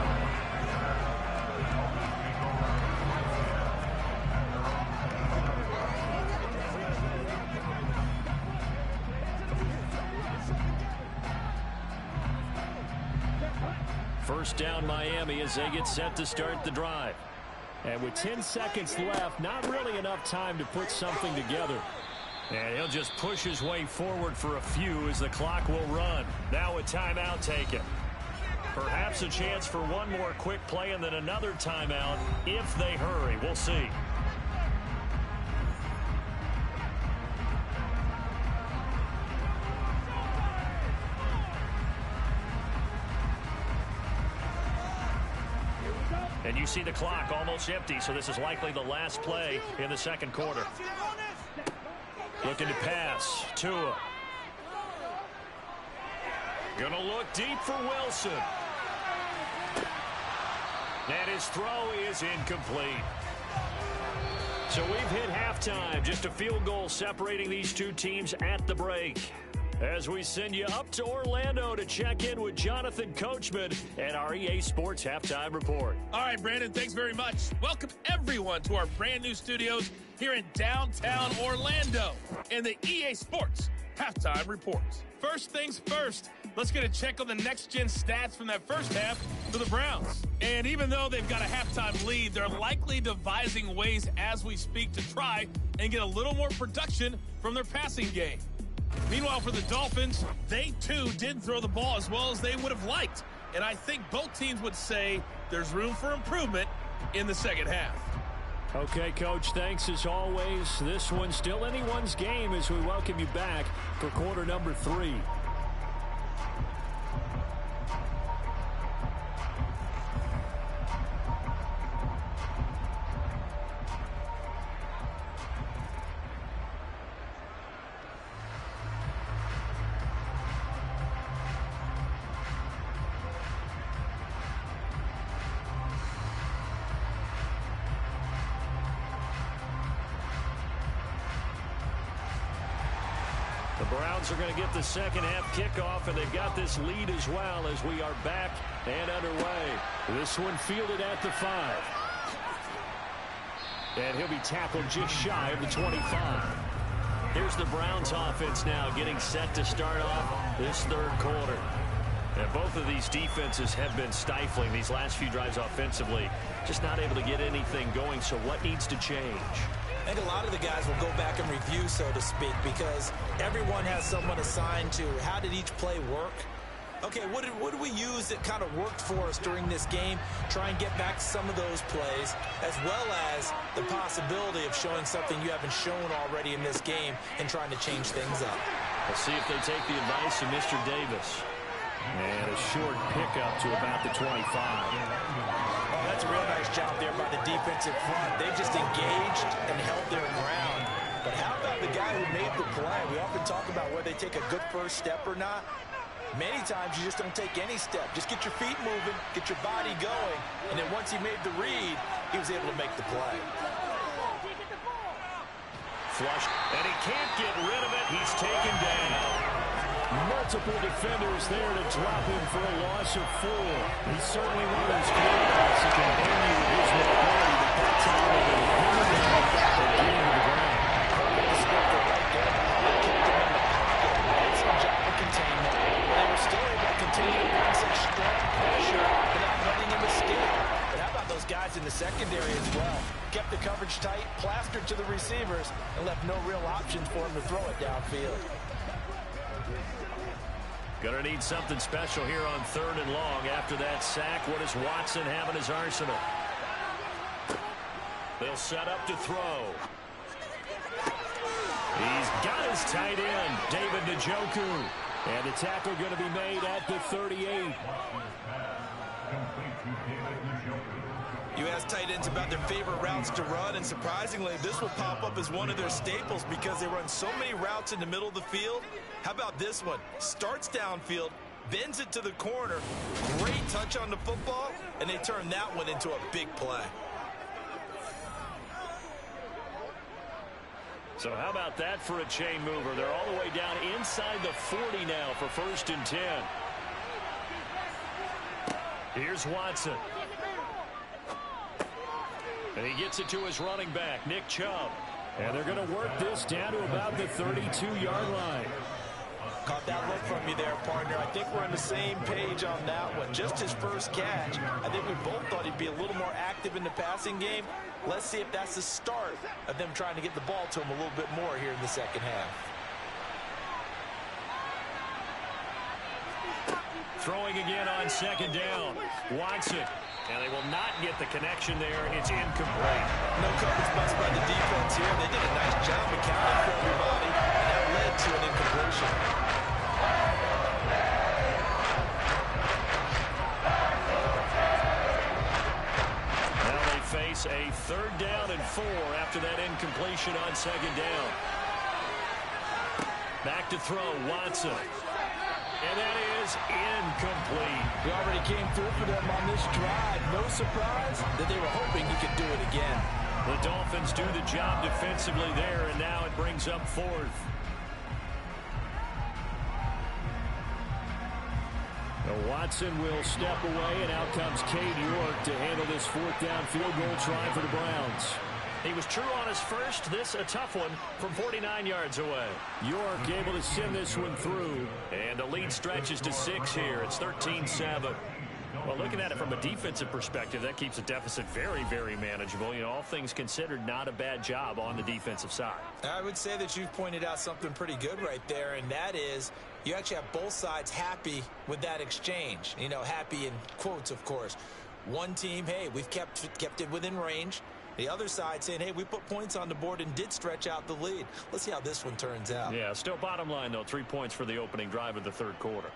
First down Miami as they get set to start the drive. And with 10 seconds left, not really enough time to put something together. And he'll just push his way forward for a few as the clock will run. Now a timeout taken. Perhaps a chance for one more quick play and then another timeout if they hurry. We'll see. And you see the clock almost empty, so this is likely the last play in the second quarter. Looking to pass. Tua. Gonna look deep for Wilson. And his throw is incomplete. So we've hit halftime. Just a field goal separating these two teams at the break. As we send you up to Orlando to check in with Jonathan Coachman and our EA Sports Halftime Report. All right, Brandon, thanks very much. Welcome, everyone, to our brand new studios here in downtown Orlando and the EA Sports Halftime Report. First things first, let's get a check on the next-gen stats from that first half for the Browns. And even though they've got a halftime lead, they're likely devising ways as we speak to try and get a little more production from their passing game. Meanwhile, for the Dolphins, they too didn't throw the ball as well as they would have liked. And I think both teams would say there's room for improvement in the second half. Okay, Coach, thanks as always. This one's still anyone's game as we welcome you back for quarter number 3. The Browns are going to get the second half kickoff, and they've got this lead as well as we are back and underway. This one fielded at the 5. And he'll be tackled just shy of the 25. Here's the Browns offense now getting set to start off this third quarter. And both of these defenses have been stifling these last few drives offensively. Just not able to get anything going, so what needs to change? I think a lot of the guys will go back and review, so to speak, because everyone has someone assigned to how did each play work. Okay, what did we use that kind of worked for us during this game? Try and get back to some of those plays, as well as the possibility of showing something you haven't shown already in this game and trying to change things up. Let's see if they take the advice of Mr. Davis. And a short pickup to about the 25. Oh, that's a real nice job there by the defensive front. They just engaged and held their ground. But how about the guy who made the play? We often talk about whether they take a good first step or not. Many times you just don't take any step. Just get your feet moving, get your body going, and then once he made the read, he was able to make the play. Flush, and he can't get rid of it. He's taken down. Multiple defenders there to drop him for a loss of 4. He's certainly one of those quarterbacks that can hang you with his mobility, but that time of it, and getting to the ground. The scripter right there. They kept him in the pocket. Excellent job of containment. They were still able to continue to bring such strong pressure without letting him escape. But how about those guys in the secondary as well? Kept the coverage tight, plastered to the receivers, and left no real options for him to throw it downfield. Gonna need something special here on 3rd and long. After that sack, what does Watson have in his arsenal? They'll set up to throw. He's got his tight end, David Njoku. And the tackle going to be made at the 38. You ask tight ends about their favorite routes to run, and surprisingly, this will pop up as one of their staples because they run so many routes in the middle of the field. How about this one? Starts downfield, bends it to the corner, great touch on the football, and they turn that one into a big play. So how about that for a chain mover? They're all the way down inside the 40 now for 1st and 10. Here's Watson. And he gets it to his running back, Nick Chubb. And they're going to work this down to about the 32-yard line. Caught that look from you there, partner. I think we're on the same page on that one. Just his first catch. I think we both thought he'd be a little more active in the passing game. Let's see if that's the start of them trying to get the ball to him a little bit more here in the second half. Throwing again on 2nd down. Watson. And they will not get the connection there. It's incomplete. No coverage bust by the defense here. They did a nice job accounting for everybody, and that led to an incompletion. Now they face a 3rd down and 4 after that incompletion on 2nd down. Back to throw, Watson. And that is incomplete. We already came through for them on this drive. No surprise that they were hoping he could do it again. The Dolphins do the job defensively there, and now it brings up 4th. Now Watson will step away, and out comes Cade York to handle this 4th down field goal try for the Browns. He was true on his first. This a tough one from 49 yards away. York able to send this one through. And the lead stretches to 6 here. It's 13-7. Well, looking at it from a defensive perspective, that keeps the deficit very, very manageable. You know, all things considered, not a bad job on the defensive side. I would say that you've pointed out something pretty good right there, and that is you actually have both sides happy with that exchange. You know, happy in quotes, of course. One team, hey, we've kept it within range. The other side saying, hey, we put points on the board and did stretch out the lead. Let's see how this one turns out. Yeah, still bottom line, though, 3 points for the opening drive of the 3rd quarter.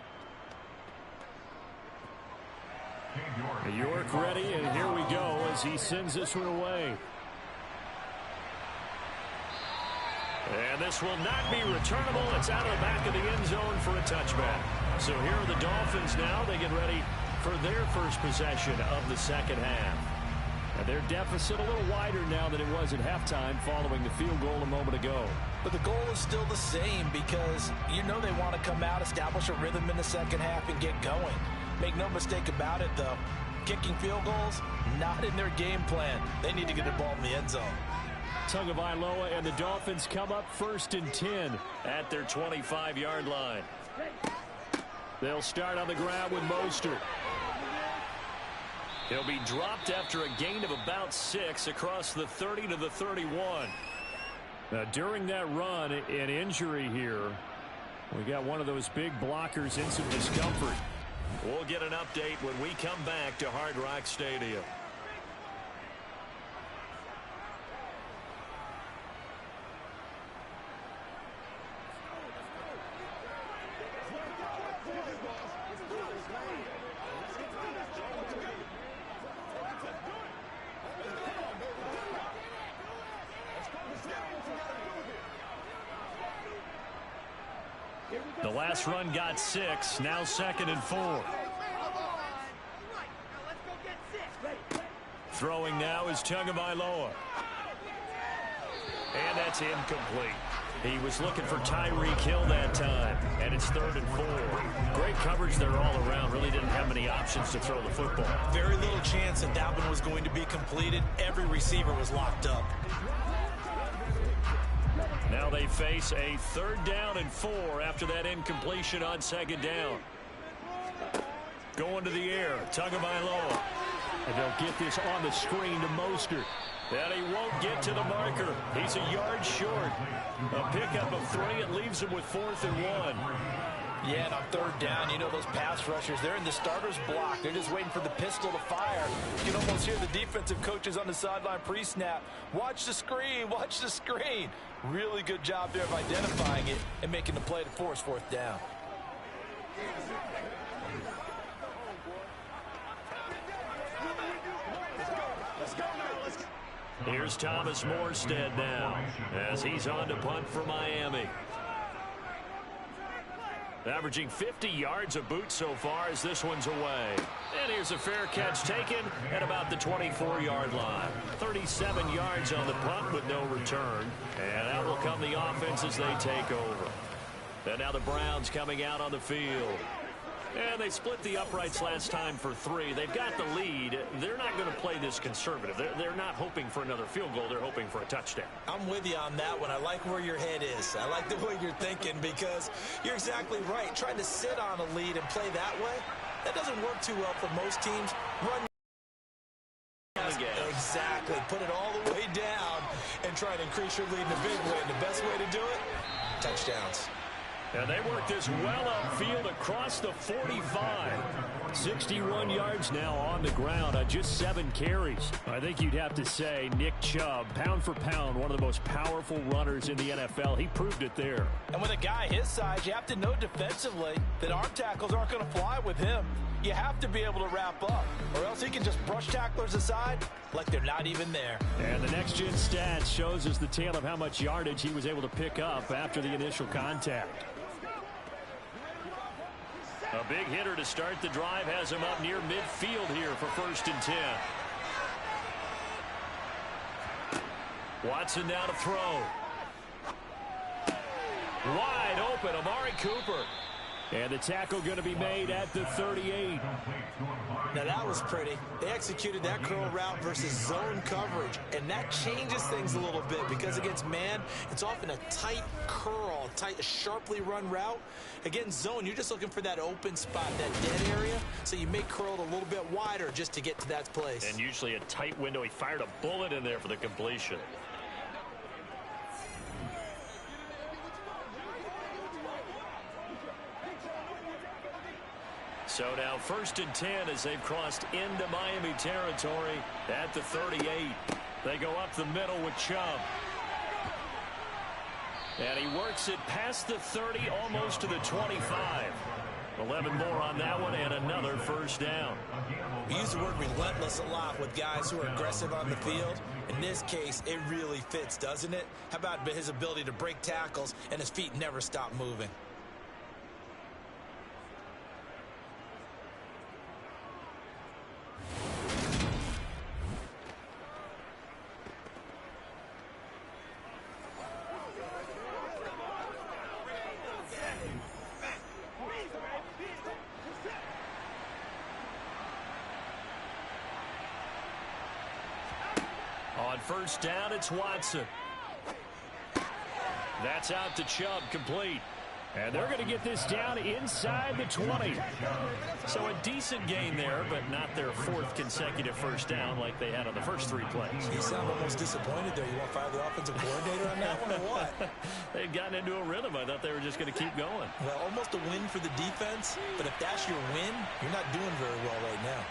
York ready, and here we go as he sends this one away. And this will not be returnable. It's out of the back of the end zone for a touchback. So here are the Dolphins now. They get ready for their first possession of the second half. And their deficit a little wider now than it was at halftime following the field goal a moment ago. But the goal is still the same because you know they want to come out, establish a rhythm in the second half, and get going. Make no mistake about it, though. Kicking field goals, not in their game plan. They need to get the ball in the end zone. Tagovailoa and the Dolphins come up 1st and 10 at their 25-yard line. They'll start on the ground with Mostert. He'll be dropped after a gain of about 6 across the 30 to the 31. Now, during that run, an injury here. We got one of those big blockers in some discomfort. We'll get an update when we come back to Hard Rock Stadium. The last run got 6, now 2nd and 4. Throwing now is Tagovailoa. And that's incomplete. He was looking for Tyreek Hill that time, and it's 3rd and 4. Great coverage there all around. Really didn't have many options to throw the football. Very little chance that one was going to be completed. Every receiver was locked up. Now they face a 3rd down and 4 after that incompletion on 2nd down. Going to the air, Tagovailoa. And they'll get this on the screen to Mostert. And he won't get to the marker. He's a yard short. A pickup of 3. It leaves him with 4th and 1. Yeah, and on 3rd down, you know those pass rushers, they're in the starter's block. They're just waiting for the pistol to fire. You can almost hear the defensive coaches on the sideline pre-snap. Watch the screen, watch the screen. Really good job there of identifying it and making the play to force 4th down. Here's Thomas Morstead now as he's on to punt for Miami. Averaging 50 yards a boot so far as this one's away. And here's a fair catch taken at about the 24-yard line. 37 yards on the punt with no return. And out will come the offense as they take over. And now the Browns coming out on the field. And they split the uprights last time for 3. They've got the lead. They're not going to play this conservative. They're not hoping for another field goal. They're hoping for a touchdown. I'm with you on that one. I like where your head is. I like the way you're thinking because you're exactly right. Trying to sit on a lead and play that way, that doesn't work too well for most teams. Run. Exactly. Put it all the way down and try to increase your lead in a big way. And the best way to do it, touchdowns. And they work this well upfield across the 45. 61 yards now on the ground on just 7 carries. I think you'd have to say Nick Chubb, pound for pound, one of the most powerful runners in the NFL. He proved it there. And with a guy his size, you have to know defensively that arm tackles aren't going to fly with him. You have to be able to wrap up, or else he can just brush tacklers aside like they're not even there. And the next-gen stats shows us the tale of how much yardage he was able to pick up after the initial contact. A big hitter to start the drive has him up near midfield here for 1st and 10. Watson now to throw. Wide open, Amari Cooper. And the tackle going to be made at the 38. Now that was pretty. They executed that curl route versus zone coverage, and that changes things a little bit because against man, it's often a tight curl, a sharply run route. Against zone, you're just looking for that open spot, that dead area, so you may curl it a little bit wider just to get to that place. And usually a tight window. He fired a bullet in there for the completion. So now 1st and 10 as they've crossed into Miami territory at the 38. They go up the middle with Chubb. And he works it past the 30, almost to the 25. 11 more on that one and another 1st down. We use the word relentless a lot with guys who are aggressive on the field. In this case, it really fits, doesn't it? How about his ability to break tackles and his feet never stop moving? On first down, it's Watson. That's out to Chubb, complete. And they're going to get this down inside the 20. So a decent gain there, but not their fourth consecutive first down like they had on the first 3 plays. You sound almost disappointed there. You want to fire the offensive coordinator on that one or what? They'd gotten into a rhythm. I thought they were just going to keep going. Well, almost a win for the defense, but if that's your win, you're not doing very well right now.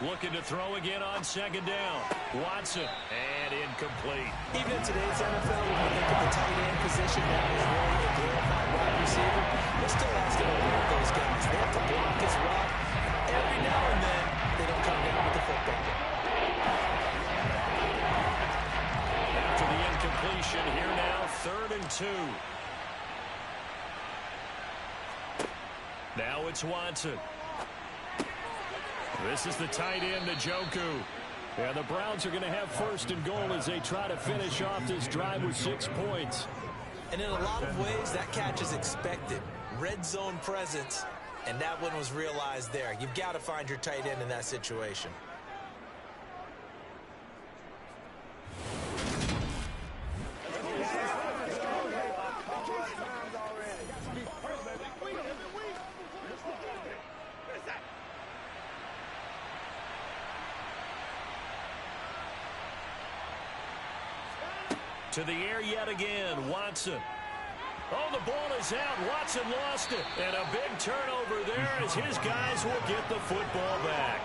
Looking to throw again on second down. Watson, and incomplete. Even in today's NFL, when we think of the tight end position, that is really a glorified wide receiver. They're still asking a lot of those guys. They have to block as well. Every now and then, they don't come down with the football. After the incompletion, here now, 3rd and 2. Now it's Watson. This is the tight end, Njoku. And the Browns are going to have 1st and goal as they try to finish off this drive with 6 points. And in a lot of ways, that catch is expected. Red zone presence, and that one was realized there. You've got to find your tight end in that situation. To the air yet again, Watson. Oh, the ball is out. Watson lost it. And a big turnover there as his guys will get the football back.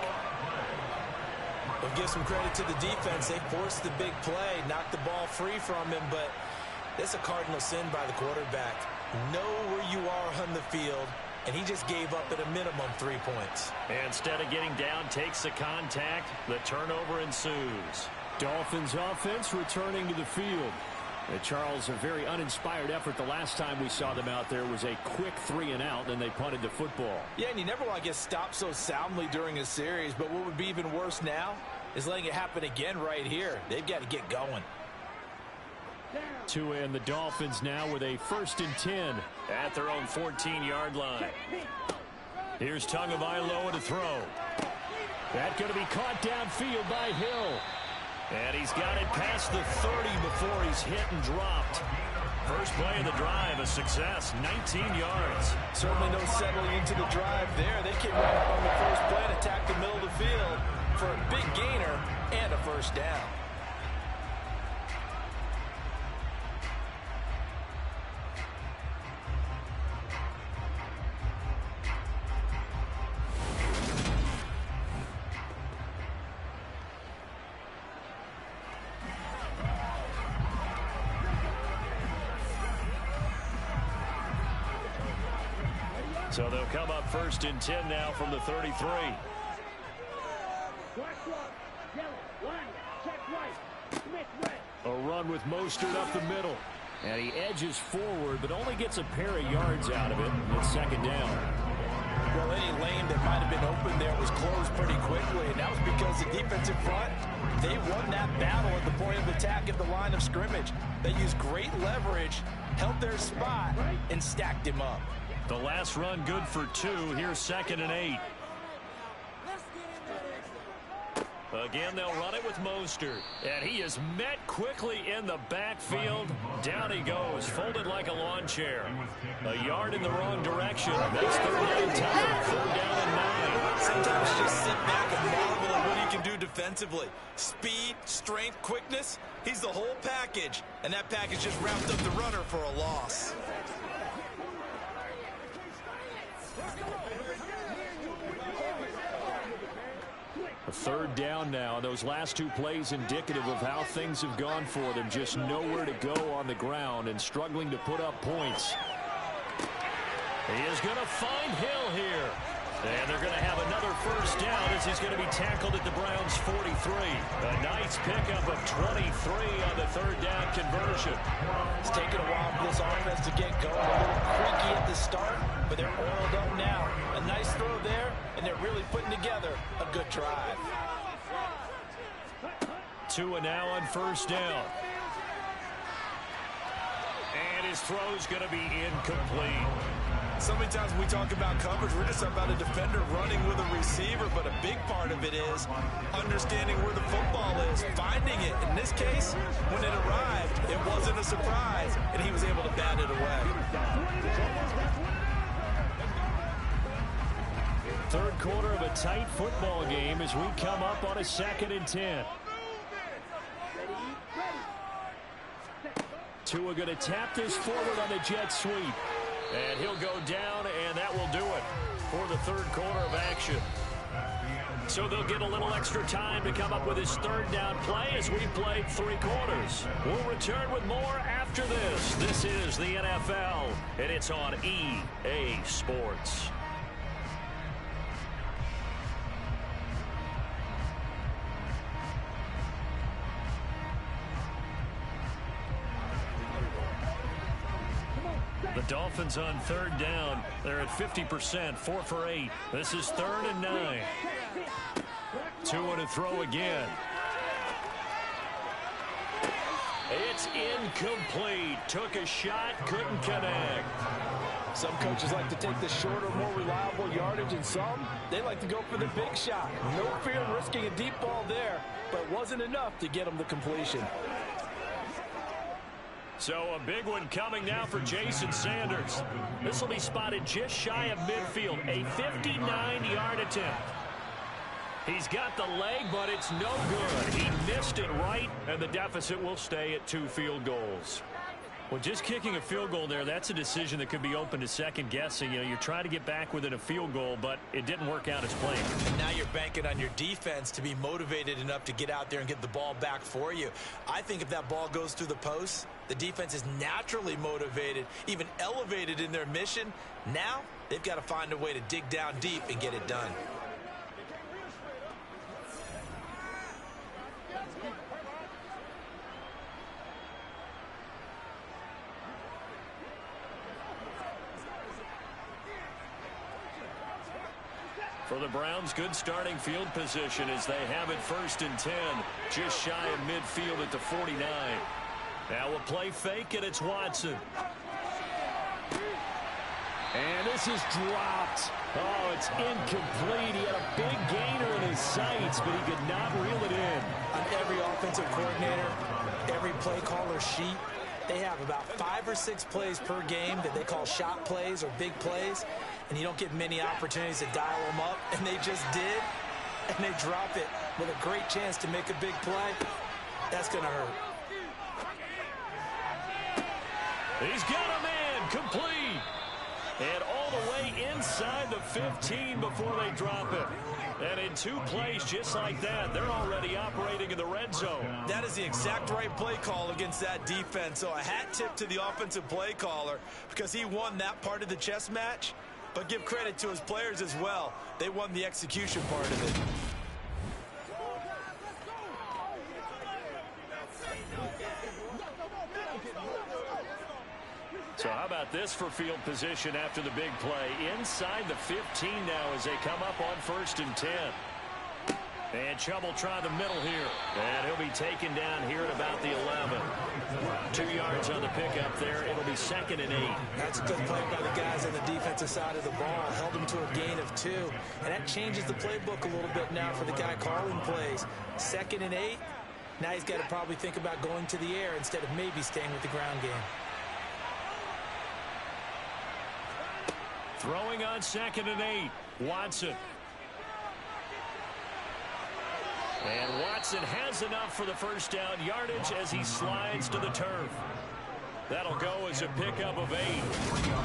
We'll give some credit to the defense. They forced the big play, knocked the ball free from him, but it's a cardinal sin by the quarterback. Know where you are on the field, and he just gave up at a minimum 3 points. And instead of getting down, takes the contact. The turnover ensues. Dolphins offense returning to the field. Charles, a very uninspired effort the last time we saw them out there was a quick 3-and-out, and they punted the football. Yeah, and you never want to get stopped so soundly during a series, but what would be even worse now is letting it happen again right here. They've got to get going. To end the Dolphins now with a 1st and 10 at their own 14-yard line. Here's Tagovailoa to throw. That's going to be caught downfield by Hill. And he's got it past the 30 before he's hit and dropped. First play of the drive, a success, 19 yards. Certainly no settling into the drive there. They came right out on the first play and attacked the middle of the field for a big gainer and a first down. So they'll come up 1st and 10 now from the 33. A run with Mostert up the middle. And he edges forward, but only gets a pair of yards out of it. It's 2nd down. Well, any lane that might have been open there was closed pretty quickly, and that was because the defensive front, they won that battle at the point of attack at the line of scrimmage. They used great leverage, held their spot, and stacked him up. The last run good for 2. Here's 2nd and 8. Again, they'll run it with Mostert. And he is met quickly in the backfield. Down he goes, folded like a lawn chair. A yard in the wrong direction. That's 3rd down time. 3rd down and 9. Sometimes just sit back and marvel at what he can do defensively. Speed, strength, quickness. He's the whole package. And that package just wrapped up the runner for a loss. A 3rd down now. Those last 2 plays indicative of how things have gone for them. Just nowhere to go on the ground and struggling to put up points. He is going to find Hill here. And they're going to have another first down as he's going to be tackled at the Browns' 43. A nice pickup of 23 on the 3rd down conversion. It's taken a while for this offense to get going. A little creaky at the start, but they're oiled up now. A nice throw there, and they're really putting together a good drive. 2 and now on 1st down. And his throw is going to be incomplete. So many times when we talk about coverage, we're just about a defender running with a receiver, but a big part of it is understanding where the football is, finding it. In this case, when it arrived, it wasn't a surprise, and he was able to bat it away. Third quarter of a tight football game as we come up on a 2nd and 10. Tua going to tap this forward on the jet sweep. And he'll go down, and that will do it for the third quarter of action. So they'll get a little extra time to come up with his third down play as we played 3 quarters. We'll return with more after this. This is the NFL, and it's on EA Sports. The Dolphins on third down. They're at 50%, 4 for 8. This is 3rd and 9. Tua to throw again. It's incomplete. Took a shot, couldn't connect. Some coaches like to take the shorter, more reliable yardage, and some, they like to go for the big shot. No fear in risking a deep ball there, but it wasn't enough to get them the completion. So a big one coming now for Jason Sanders. This will be spotted just shy of midfield. A 59-yard attempt. He's got the leg, but it's no good. He missed it right, and the deficit will stay at 2 field goals. Well, just kicking a field goal there, that's a decision that could be open to second guessing. You know, you're trying to get back within a field goal, but it didn't work out as planned. And now you're banking on your defense to be motivated enough to get out there and get the ball back for you. I think if that ball goes through the post, the defense is naturally motivated, even elevated in their mission. Now they've got to find a way to dig down deep and get it done. For the Browns, good starting field position as they have it 1st and 10, just shy of midfield at the 49. Now a play fake, and it's Watson. And this is dropped. Oh, it's incomplete. He had a big gainer in his sights, but he could not reel it in. On every offensive coordinator, every play caller sheet, they have about 5 or 6 plays per game that they call shot plays or big plays, and you don't get many opportunities to dial them up, and they just did, and they drop it with a great chance to make a big play. That's going to hurt. He's got a man, complete. And all the way inside the 15 before they drop it. And in 2 plays just like that, they're already operating in the red zone. That is the exact right play call against that defense. So a hat tip to the offensive play caller because he won that part of the chess match. But give credit to his players as well. They won the execution part of it. So how about this for field position after the big play? Inside the 15 now as they come up on 1st and 10. And Chubb will try the middle here. And he'll be taken down here at about the 11. 2 yards on the pickup there. It'll be 2nd and 8. That's a good play by the guys on the defensive side of the ball. Held them to a gain of 2. And that changes the playbook a little bit now for the guy calling plays. 2nd and 8. Now he's got to probably think about going to the air instead of maybe staying with the ground game. Throwing on 2nd and 8. Watson. And Watson has enough for the first down yardage as he slides to the turf. That'll go as a pickup of 8.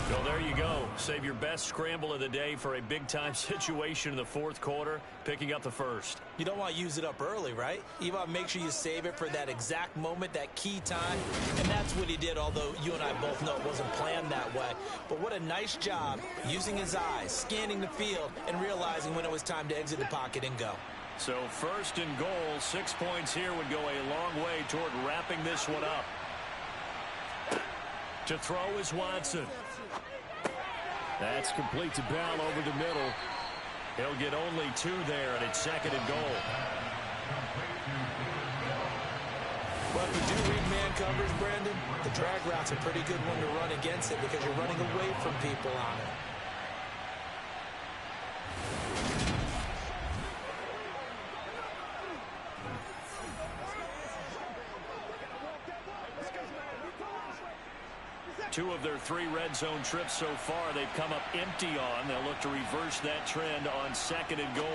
So there you go. Save your best scramble of the day for a big-time situation in the 4th quarter, picking up the first. You don't want to use it up early, right? You want to make sure you save it for that exact moment, that key time. And that's what he did, although you and I both know it wasn't planned that way. But what a nice job using his eyes, scanning the field, and realizing when it was time to exit the pocket and go. So 1st and goal, 6 points here would go a long way toward wrapping this one up. To throw is Watson. That's complete to Bell over the middle. He'll get only 2 there, and it's 2nd and goal. Well, if you do read man coverage, Brandon, the drag route's a pretty good one to run against it because you're running away from people on it. Two of their 3 red zone trips so far, they've come up empty on. They'll look to reverse that trend on 2nd and goal.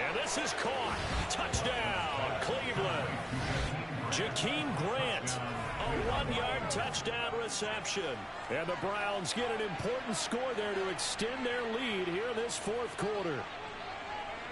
And this is caught. Touchdown, Cleveland. Jakeem Grant, a 1-yard touchdown reception. And the Browns get an important score there to extend their lead here in this 4th quarter.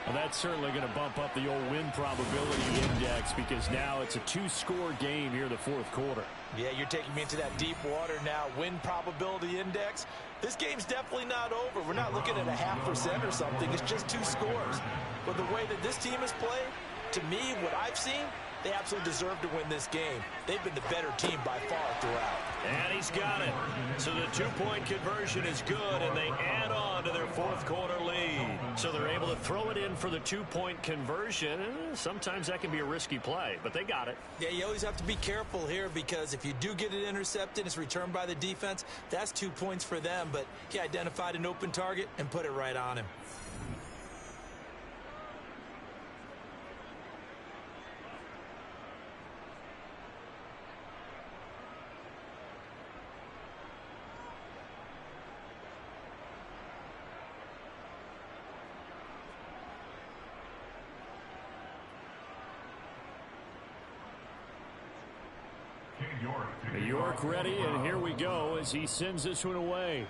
Well, that's certainly going to bump up the old win probability index because now it's a 2-score game here in the 4th quarter. Yeah, you're taking me into that deep water now. Win probability index. This game's definitely not over. We're not looking at a 0.5% or something. It's just 2 scores. But the way that this team has played, to me, what I've seen, they absolutely deserve to win this game. They've been the better team by far throughout. And he's got it. So the 2-point conversion is good, and they add on to their 4th quarter lead. So they're able to throw it in for the 2-point conversion. Sometimes that can be a risky play, but they got it. Yeah, you always have to be careful here because if you do get it intercepted, it's returned by the defense, that's 2 points for them. But he identified an open target and put it right on him. York ready, and here we go as he sends this one away.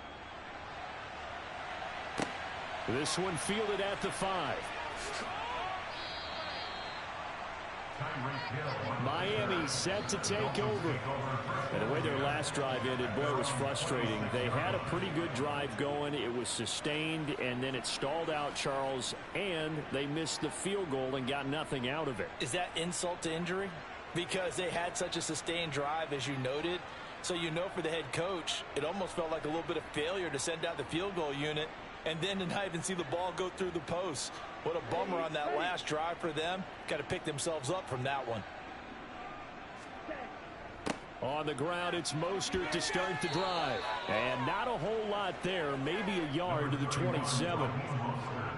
This one fielded at the 5. Miami set to take over. And the way their last drive ended, boy, it was frustrating. They had a pretty good drive going. It was sustained, and then it stalled out, Charles, and they missed the field goal and got nothing out of it. Is that insult to injury? Because they had such a sustained drive, as you noted. So you know for the head coach, it almost felt like a little bit of failure to send out the field goal unit and then to not even see the ball go through the post. What a bummer on that last drive for them. Got to pick themselves up from that one. On the ground, it's Mostert to start the drive. And not a whole lot there, maybe a yard to the 27.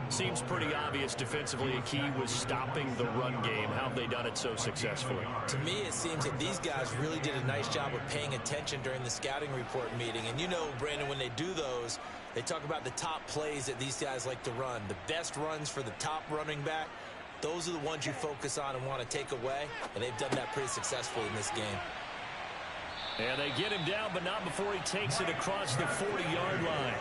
Seems pretty obvious defensively a key was stopping the run game. How have they done it so successfully? To me, it seems that these guys really did a nice job of paying attention during the scouting report meeting. And you know, Brandon, when they do those, they talk about the top plays that these guys like to run. The best runs for the top running back, those are the ones you focus on and want to take away. And they've done that pretty successfully in this game. And they get him down, but not before he takes it across the 40-yard line.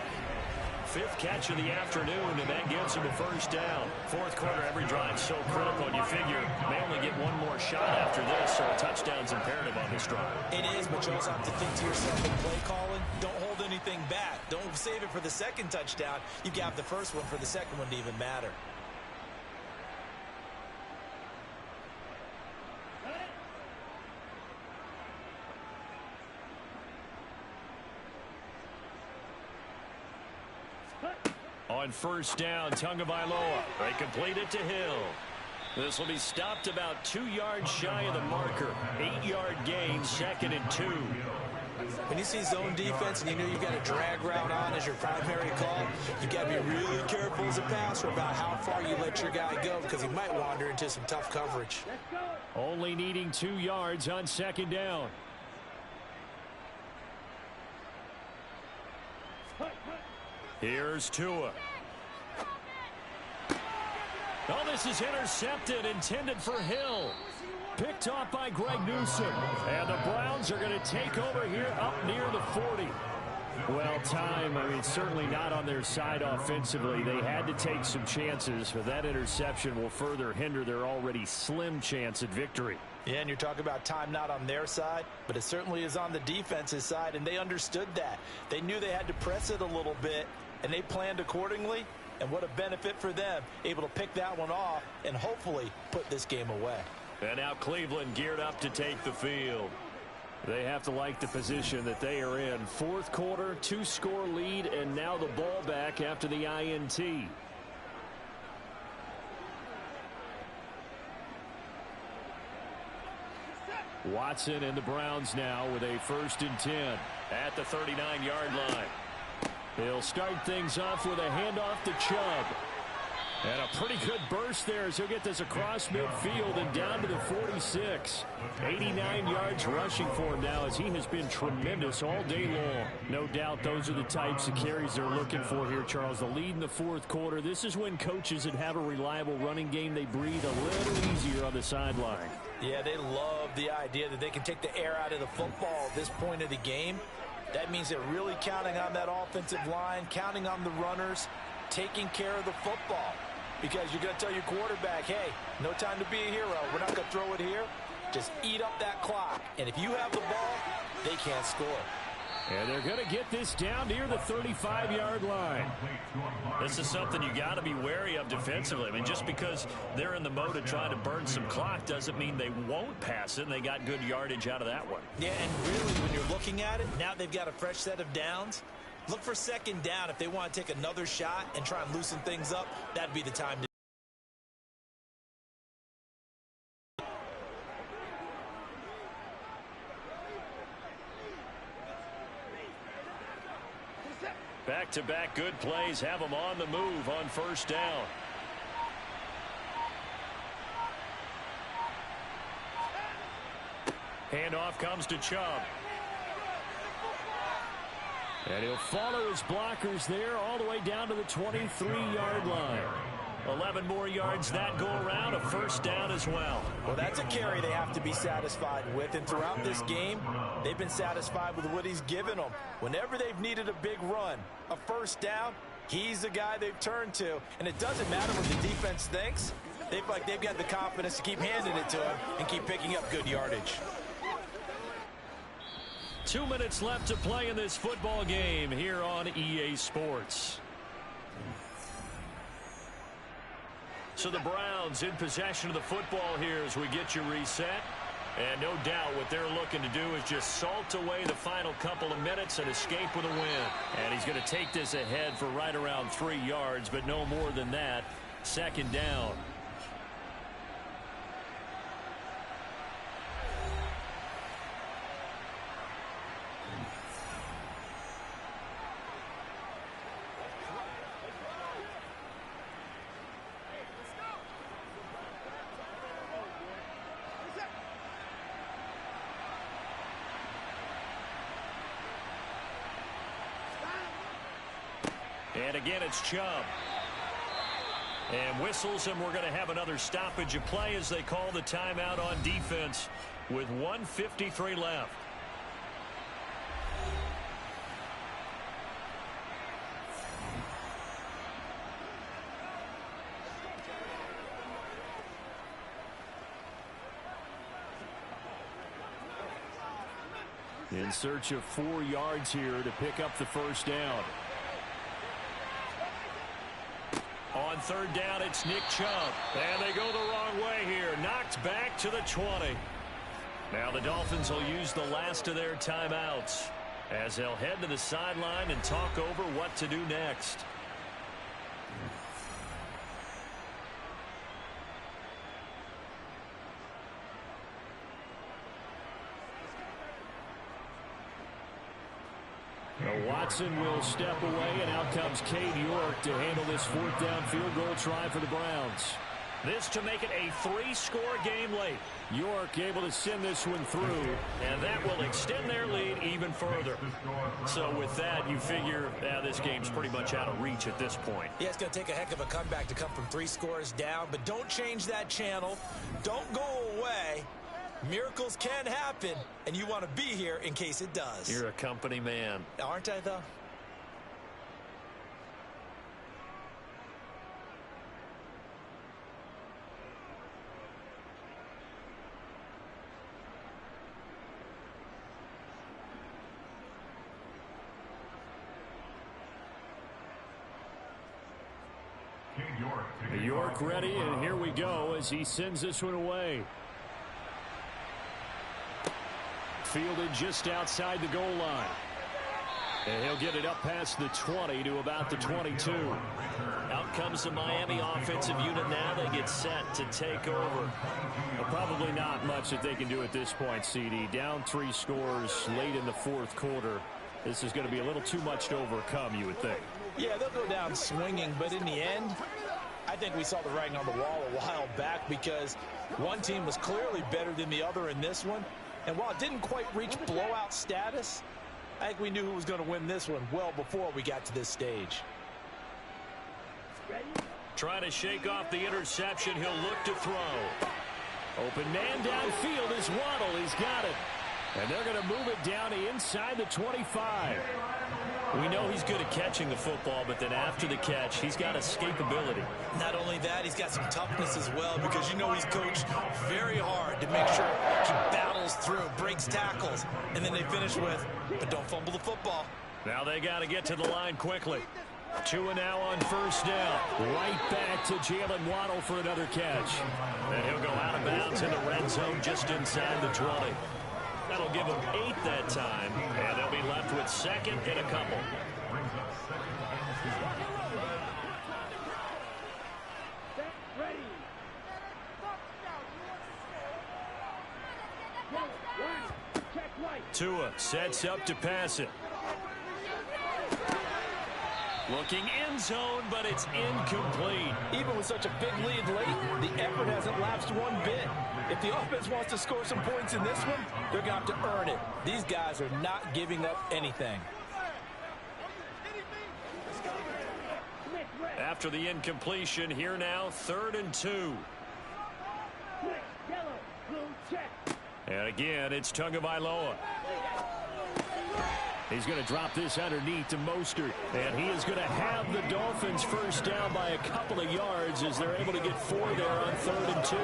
5th catch of the afternoon, and that gives him a first down. 4th quarter, every drive so critical, and you figure may only get one more shot after this, so a touchdown's imperative on this drive. It is, but you also have to think to yourself in play calling, don't hold anything back. Don't save it for the 2nd touchdown. You got the first one for the 2nd one to even matter. On first down, Tagovailoa. They complete it to Hill. This will be stopped about 2 yards shy of the marker. 8-yard gain, 2nd and 2. When you see zone defense and you know you've got a drag route on as your primary call, you've got to be really careful as a passer about how far you let your guy go because he might wander into some tough coverage. Only needing 2 yards on 2nd down. Here's Tua. Oh, this is intercepted, intended for Hill. Picked off by Greg Newsome. And the Browns are going to take over here up near the 40. Well, time, I mean, certainly not on their side offensively. They had to take some chances, but that interception will further hinder their already slim chance at victory. Yeah, and you're talking about time not on their side, but it certainly is on the defense's side, and they understood that. They knew they had to press it a little bit, and they planned accordingly, and what a benefit for them, able to pick that one off and hopefully put this game away. And now Cleveland geared up to take the field. They have to like the position that they are in. 4th quarter, 2-score lead, and now the ball back after the INT. Watson and the Browns now with a 1st and 10 at the 39-yard line. They'll start things off with a handoff to Chubb. And a pretty good burst there as he'll get this across midfield and down to the 46. 89 yards rushing for him now as he has been tremendous all day long. No doubt those are the types of carries they're looking for here, Charles. The lead in the 4th quarter. This is when coaches that have a reliable running game, they breathe a little easier on the sideline. Yeah, they love the idea that they can take the air out of the football at this point of the game. That means they're really counting on that offensive line, counting on the runners, taking care of the football. Because you're going to tell your quarterback, hey, no time to be a hero. We're not going to throw it here. Just eat up that clock. And if you have the ball, they can't score. And they're going to get this down near the 35-yard line. This is something you got to be wary of defensively. I mean, just because they're in the mode of trying to burn some clock doesn't mean they won't pass it. And they got good yardage out of that one. Yeah, and really, when you're looking at it, now they've got a fresh set of downs. Look for 2nd down. If they want to take another shot and try and loosen things up, that'd be the time to. Back-to-back good plays have them on the move on 1st down. Handoff comes to Chubb. And he'll follow his blockers there all the way down to the 23-yard line. 11 more yards that go around, a 1st down as well. Well, that's a carry they have to be satisfied with. And throughout this game, they've been satisfied with what he's given them. Whenever they've needed a big run, a 1st down, he's the guy they've turned to. And it doesn't matter what the defense thinks. They've got the confidence to keep handing it to him and keep picking up good yardage. 2 minutes left to play in this football game here on EA Sports. So the Browns in possession of the football here as we get you reset. And no doubt what they're looking to do is just salt away the final couple of minutes and escape with a win. And he's going to take this ahead for right around 3 yards, but no more than that. 2nd down. And again, it's Chubb. And whistles, and we're going to have another stoppage of play as they call the timeout on defense with 1:53 left. In search of 4 yards here to pick up the 1st down. On 3rd down, it's Nick Chubb. And they go the wrong way here. Knocked back to the 20. Now the Dolphins will use the last of their timeouts as they'll head to the sideline and talk over what to do next. Watson will step away, and out comes Cade York to handle this 4th down field goal try for the Browns. This to make it a 3-score game late. York able to send this one through, and that will extend their lead even further. So with that, you figure this game's pretty much out of reach at this point. Yeah, it's going to take a heck of a comeback to come from 3 scores down, but don't change that channel. Don't go away. Miracles can happen, and you want to be here in case it does. You're a company man. Aren't I, though? York ready, and here we go as he sends this one away. Fielded just outside the goal line. And he'll get it up past the 20 to about the 22. Out comes the Miami offensive unit now. They get set to take over. Well, probably not much that they can do at this point, CD. Down 3 scores late in the fourth quarter. This is going to be a little too much to overcome, you would think. Yeah, they'll go down swinging, but in the end, I think we saw the writing on the wall a while back because one team was clearly better than the other in this one. And while it didn't quite reach blowout status, I think we knew who was going to win this one well before we got to this stage. Trying to shake off the interception. He'll look to throw. Open man downfield is Waddle. He's got it. And they're going to move it down to inside the 25. We know he's good at catching the football, but then after the catch, he's got escapability. Not only that, he's got some toughness as well because you know he's coached very hard to make sure he battles through, breaks tackles, and then they finish with, but don't fumble the football. Now they got to get to the line quickly. Tua now on first down. Right back to Jalen Waddle for another catch. And he'll go out of bounds in the red zone just inside the 20. That'll give them 8 that time, and they'll be left with second and a couple. Tua sets up to pass it. Looking end zone, but it's incomplete. Even with such a big lead late, the effort hasn't lapsed one bit. If the offense wants to score some points in this one, they're going to have to earn it. These guys are not giving up anything. After the incompletion, here now, 3rd and 2. And again, it's Tagovailoa. He's going to drop this underneath to Mostert. And he is going to have the Dolphins first down by a couple of yards as they're able to get 4 there on 3rd and 2.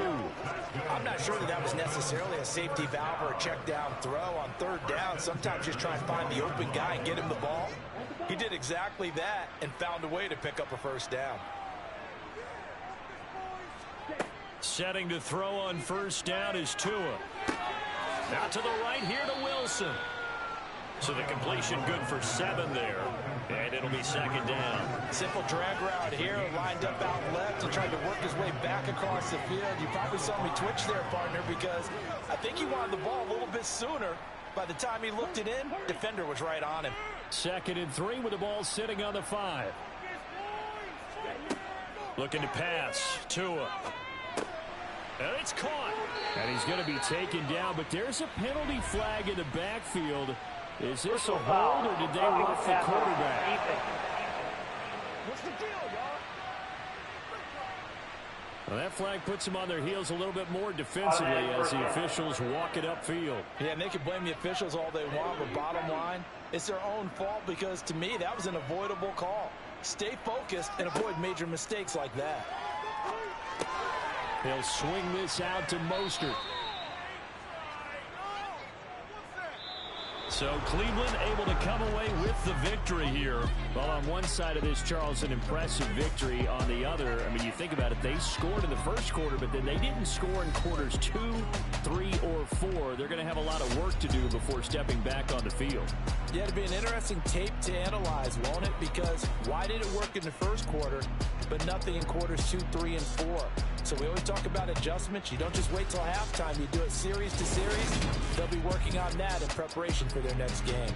I'm not sure that was necessarily a safety valve or a check down throw on 3rd down. Sometimes just try and find the open guy and get him the ball. He did exactly that and found a way to pick up a first down. Setting to throw on first down is Tua. Out to the right here to Wilson. So the completion good for 7 there. And it'll be 2nd down. Simple drag route here, lined up out left and tried to work his way back across the field. You probably saw me twitch there, partner, because I think he wanted the ball a little bit sooner. By the time he looked it in, defender was right on him. 2nd and 3 with the ball sitting on the 5. Looking to pass. Tua. And it's caught. And he's going to be taken down, but there's a penalty flag in the backfield. Is this a hold, or did they rough the quarterback? What's the deal, y'all? Well, that flag puts them on their heels a little bit more defensively as the officials walk it upfield. Yeah, and they can blame the officials all they want, but bottom line, it's their own fault because, to me, that was an avoidable call. Stay focused and avoid major mistakes like that. They'll swing this out to Mostert. So Cleveland able to come away with the victory here. Well, on one side of this, Charles, an impressive victory. On the other, I mean, you think about it, they scored in the first quarter, but then they didn't score in quarters 2, 3, or 4. They're going to have a lot of work to do before stepping back on the field. Yeah, it'll be an interesting tape to analyze, won't it? Because why did it work in the first quarter, but nothing in quarters 2, 3, and 4? So we always talk about adjustments. You don't just wait till halftime. You do it series to series. They'll be working on that in preparation for their next game.